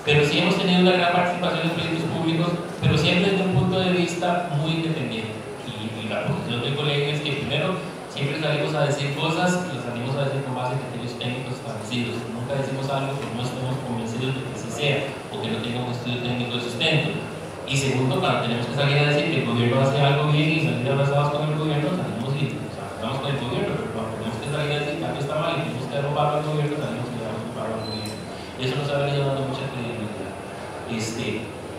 Pero sí hemos tenido una gran participación en proyectos públicos, pero siempre desde un punto de vista muy independiente. Y la posición del colegio es que primero, siempre salimos a decir cosas y las salimos a decir con base en criterios técnicos establecidos. Nunca decimos algo que no estemos convencidos de que sí sea o que no tenga un estudio técnico de sustento. Y segundo, cuando tenemos que salir a decir que el gobierno hace algo bien y salir abrazados con el gobierno, salimos y hablamos con el gobierno, pero cuando tenemos que salir a decir que algo está mal y tenemos que dar un paro al gobierno, salimos y damos un paro al gobierno. Eso nos ha venido dando mucha credibilidad.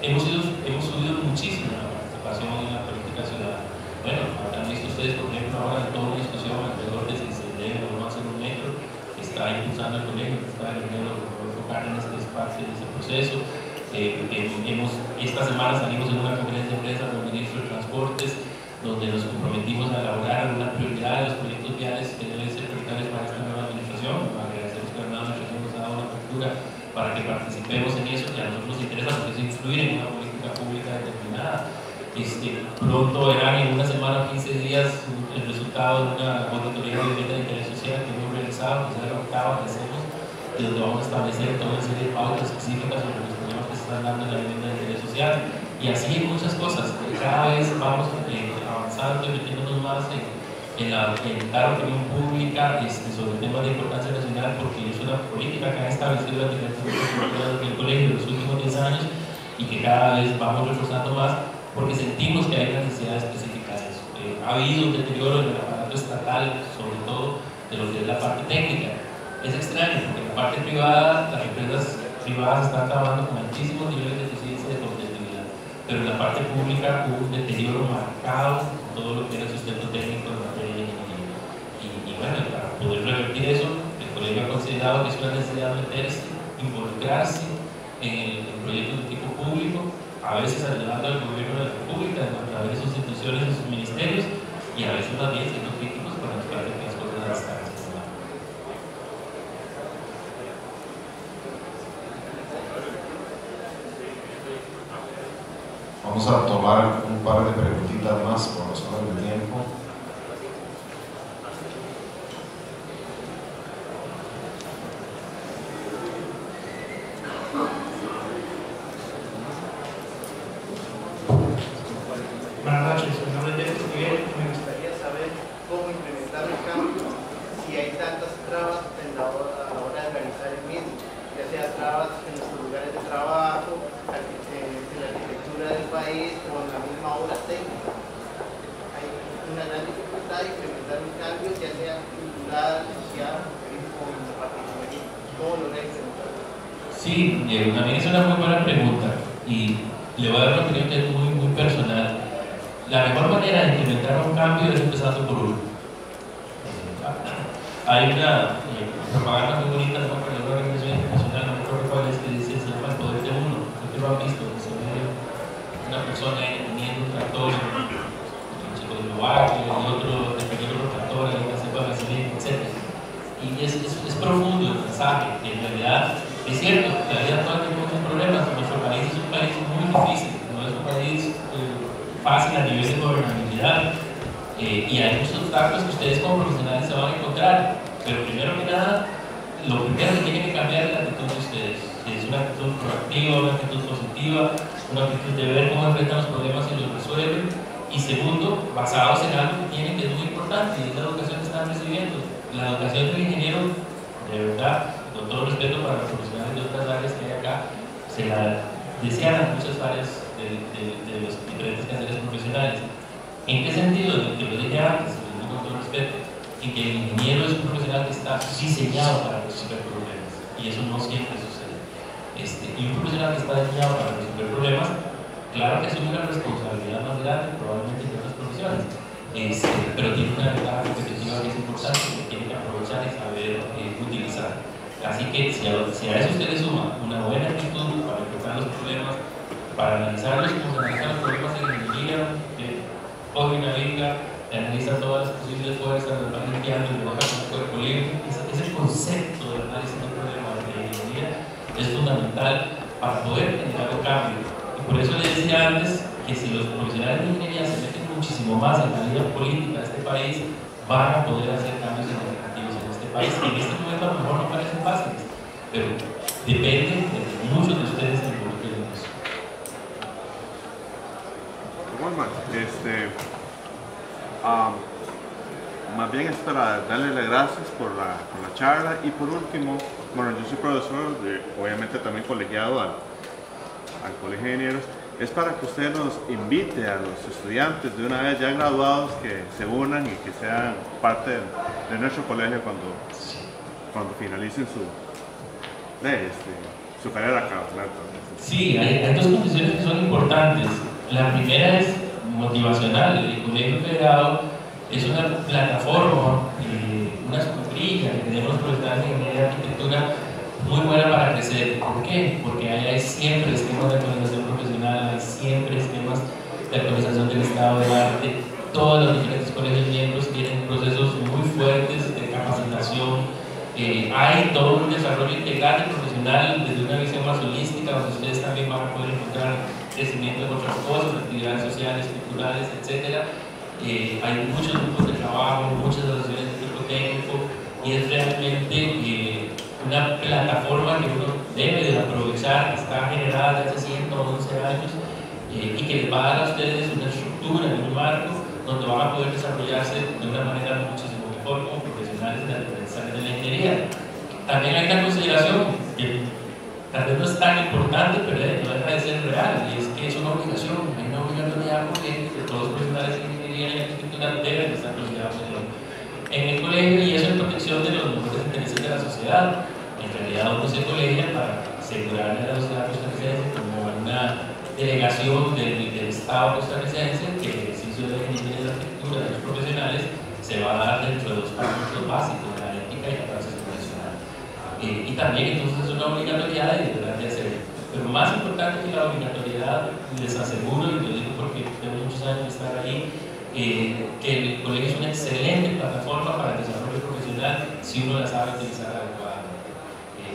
Hemos subido muchísimo la participación en la política ciudadana. Bueno, habrán visto ustedes, por ejemplo, ahora en toda una discusión alrededor de si se debe o no hacer un metro, que está impulsando el colegio, que está el ingeniero Rodolfo Cárdenas, que es parte de ese proceso. Esta semana salimos en una conferencia de prensa con el ministro de Transportes, donde nos comprometimos a elaborar una prioridad de los proyectos viales que deben ser prioritarios para esta nueva administración. Agradecemos que la nueva administración nos ha dado una apertura para que participemos en eso, que a nosotros nos interesa porque es influir en una política pública determinada. Pronto verán en una semana o 15 días el resultado de una auditoría de vivienda de interés social que hemos realizado, que es la octava que hacemos, de donde vamos a establecer toda una serie de pautas específicas sobre los problemas que se están dando en la vivienda de interés social. Y así hay muchas cosas. Cada vez vamos avanzando y metiéndonos más en dar opinión pública sobre temas de importancia nacional, porque es una política que han establecido las diferentes estructuras del colegio en los últimos 10 años y que cada vez vamos reforzando más porque sentimos que hay una necesidad específica de eso. Ha habido un deterioro en el aparato estatal, sobre todo de lo que es la parte técnica. Es extraño porque en la parte privada, las empresas privadas están trabajando con altísimos niveles de eficiencia y de competitividad, pero en la parte pública hubo un deterioro marcado en todo lo que era el sustento técnico en materia de ingeniería. Y bueno, para poder revertir eso, el colegio ha considerado que es una necesidad meterse, involucrarse en proyectos de tipo público, a veces ayudando al gobierno de la República a través de sus instituciones y sus ministerios, y a veces también siendo críticos para nos parece que las cosas no están haciendo mal. Vamos a tomar un par de preguntitas más por razones de tiempo. Buenas noches, mi nombre es Jessica Miguel. Me gustaría saber cómo implementar el cambio si hay tantas trabas a la hora de organizar el mismo, ya sea trabas en nuestros lugares de trabajo, en la arquitectura del país o en la misma obra técnica. Hay una gran dificultad de implementar un cambio, ya sea cultural, social o en la parte juvenil. ¿Cómo lo ven? Sí, también es una muy buena pregunta y le voy a dar una opinión que es muy personal. La mejor manera de implementar un cambio es empezando por uno. Hay una propaganda muy bonita de una organización internacional, no me acuerdo cuál es, que dice, se llama El Poder de Uno. Creo que lo han visto, se ve una persona ahí teniendo un tractor, un chico de Eslovaquia y otro teniendo otro tractor en la selva brasileña, etc. Y es profundo el mensaje, que en realidad es cierto, la vida actual tiene muchos problemas. Nuestro país es un país muy difícil, no es un país fácil a nivel de gobernabilidad, y hay muchos obstáculos que ustedes como profesionales se van a encontrar, pero primero que nada, lo primero que tienen que cambiar es la actitud de ustedes. Es una actitud proactiva, una actitud positiva, una actitud de ver cómo enfrentan los problemas y los resuelven, y segundo, basados en algo que tienen que es muy importante, y es la educación que están recibiendo. La educación del ingeniero, de verdad, con todo respeto para los profesionales de otras áreas que hay acá, se la desean en muchas áreas de los diferentes quehaceres profesionales. ¿En qué sentido? Que lo dije antes, lo digo con todo respeto, en que el ingeniero es un profesional que está diseñado para resolver problemas, y eso no siempre sucede. Y un profesional que está diseñado para resolver problemas, claro que asume una responsabilidad más grande, probablemente que otras profesiones, pero tiene una ventaja competitiva que es importante, que tiene que aprovechar y saber utilizar. Así que si a eso usted le suma una buena actitud para enfrentar los problemas, para analizarlos como se analizan los problemas en ingeniería, coge una vinga, analiza todas las posibles fuerzas, las va limpiando y lo deja con el cuerpo libre. Ese concepto del análisis de problemas de ingeniería es fundamental para poder generar un cambio. Y por eso le decía antes profesionales de ingeniería se meten muchísimo más en la vida política de este país, van a poder hacer cambios significativos en este país. En este momento a lo mejor no parecen fáciles, pero depende de que muchos de ustedes se involucren en eso. Walmart, más bien es para darle las gracias por la charla, y por último, bueno, yo soy profesor, obviamente también colegiado al Colegio de Ingenieros, es para que usted nos invite a los estudiantes de una vez ya graduados que se unan y que sean parte de nuestro colegio cuando finalicen su carrera acá. Sí, hay dos condiciones que son importantes. La primera es motivacional. El Colegio Federado es una plataforma, una escuadrilla que tenemos profesionales de ingeniería y arquitectura muy buena para crecer. ¿Por qué? Porque ahí hay siempre esquemas de actualización profesional, hay siempre esquemas de actualización del estado del arte. Todos los diferentes colegios miembros tienen procesos muy fuertes de capacitación. Hay todo un desarrollo integral y profesional desde una visión más holística, donde ustedes también van a poder encontrar crecimiento en otras cosas, actividades sociales, culturales, etc. Hay muchos grupos de trabajo, muchas asociaciones de tipo técnico, y es realmente una plataforma que uno debe de aprovechar, que está generada desde hace 111 años y que les va a dar a ustedes una estructura, un marco donde van a poder desarrollarse de una manera muchísimo mejor como profesionales de la ingeniería. También hay una consideración que tal vez no es tan importante, pero no deja de ser real, y es que es una obligación, hay una obligatoriedad porque todos los profesionales de ingeniería y arquitectura deben estar asociados en el colegio, y eso en protección de los mejores intereses de la sociedad. En realidad uno se colegia para asegurarle a la sociedad costarricense como una delegación del Estado costarricense que el ejercicio de la ingeniería y de la arquitectura de los profesionales se va a dar dentro de los parámetros básicos de la ética y la praxis profesional. Y también entonces es una obligatoriedad y deberán de hacerlo. Pero más importante que la obligatoriedad, les aseguro, y lo digo porque tengo muchos años de estar ahí, que el colegio es una excelente plataforma para el desarrollo profesional si uno la sabe utilizar adecuadamente.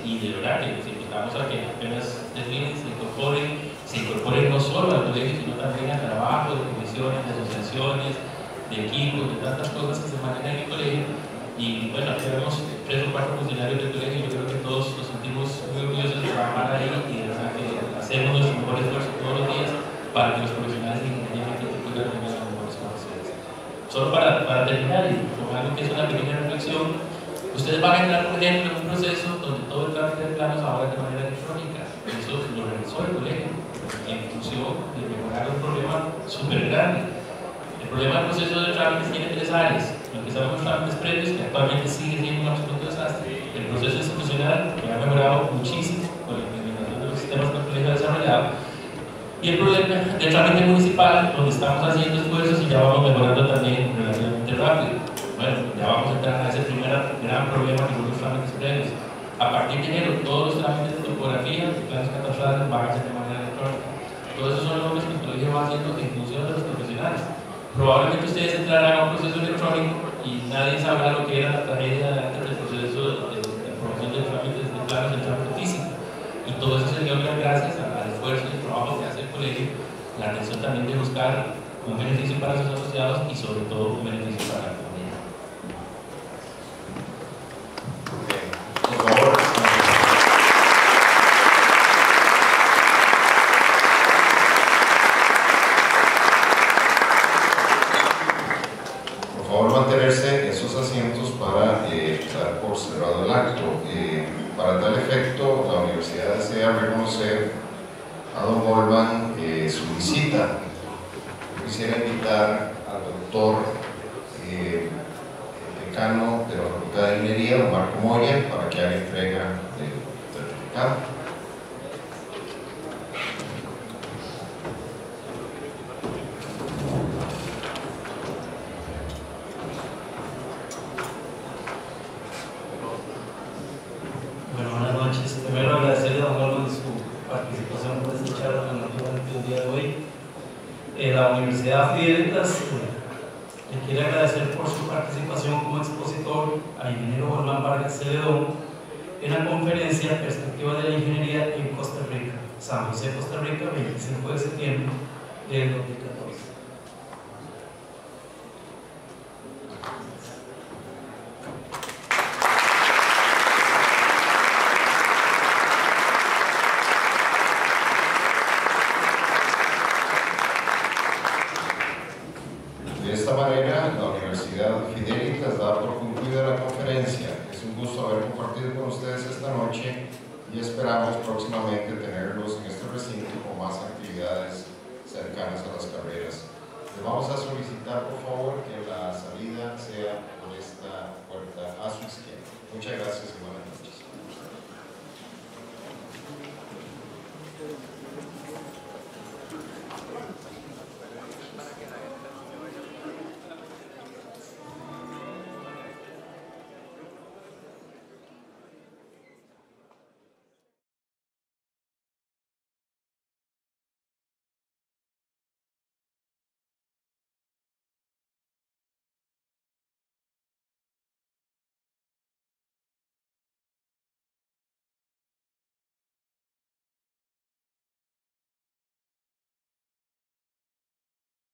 Y de verdad que les invitamos a que apenas terminen, se incorporen no solo al colegio, sino también al trabajo de comisiones, de asociaciones, de equipos, de tantas cosas que se manejan en el colegio. Y bueno, aquí vemos 3 o 4 funcionarios del colegio, y yo creo que todos nos sentimos muy orgullosos de trabajar ahí, y de verdad que hacemos nuestro mejor esfuerzo todos los días para que los profesionales de ingeniería y arquitectura tengan las mejores capacidades. Solo para terminar, y con algo que es una pequeña reflexión, ustedes van a entrar, por ejemplo, en un proceso donde todo el trámite de planos ahora es de manera electrónica. Eso lo realizó el colegio en función de mejorar un problema súper grande. El problema del proceso de trámites tiene 3 áreas. Lo que sabemos, trámites previos, que actualmente sigue siendo un absoluto desastre. El proceso institucional, que ha mejorado muchísimo con la implementación de los sistemas que el colegio ha desarrollado. Y el problema del trámite municipal, donde estamos haciendo esfuerzos y ya vamos mejorando también relativamente rápido. Bueno, ya vamos a entrar a ese primer gran problema que son los trámites previos. A partir de enero, todos los trámites de topografía, de planos catastrales, van a ser de manera electrónica. Todos esos son logros que el colegio va haciendo en función de los profesionales. Probablemente ustedes entrarán a un proceso electrónico y nadie sabrá lo que era la tragedia antes del proceso de aprobación de trámites de planos en trámite físico. Y todo eso se logra gracias al esfuerzo y al trabajo que hace el colegio, la atención también de buscar un beneficio para sus asociados y sobre todo un beneficio para la comunidad. Por favor. Por favor, mantenerse en sus asientos para dar por cerrado el acto. Para tal efecto, la universidad desea reconocer a don Golban su visita. Yo quisiera invitar al doctor decano de la Facultad de Ingeniería, don Marco Moya, para que haga entrega del certificado. Buenas noches. Primero agradecerle a don Golban su participación por esta charla tan durante el día de hoy. La Universidad Fideltas le quiere agradecer por su participación como expositor al ingeniero Golban Vargas Celedón en la conferencia Perspectiva de la Ingeniería en Costa Rica, San José, Costa Rica, 25 de septiembre del 2014. esta manera, la Universidad Fidelis da por concluida la conferencia. Es un gusto haber compartido con ustedes esta noche y esperamos próximamente tenerlos en este recinto con más actividades cercanas a las carreras. Les vamos a solicitar, por favor, que la salida sea por esta puerta a su izquierda. Muchas gracias y buenas noches.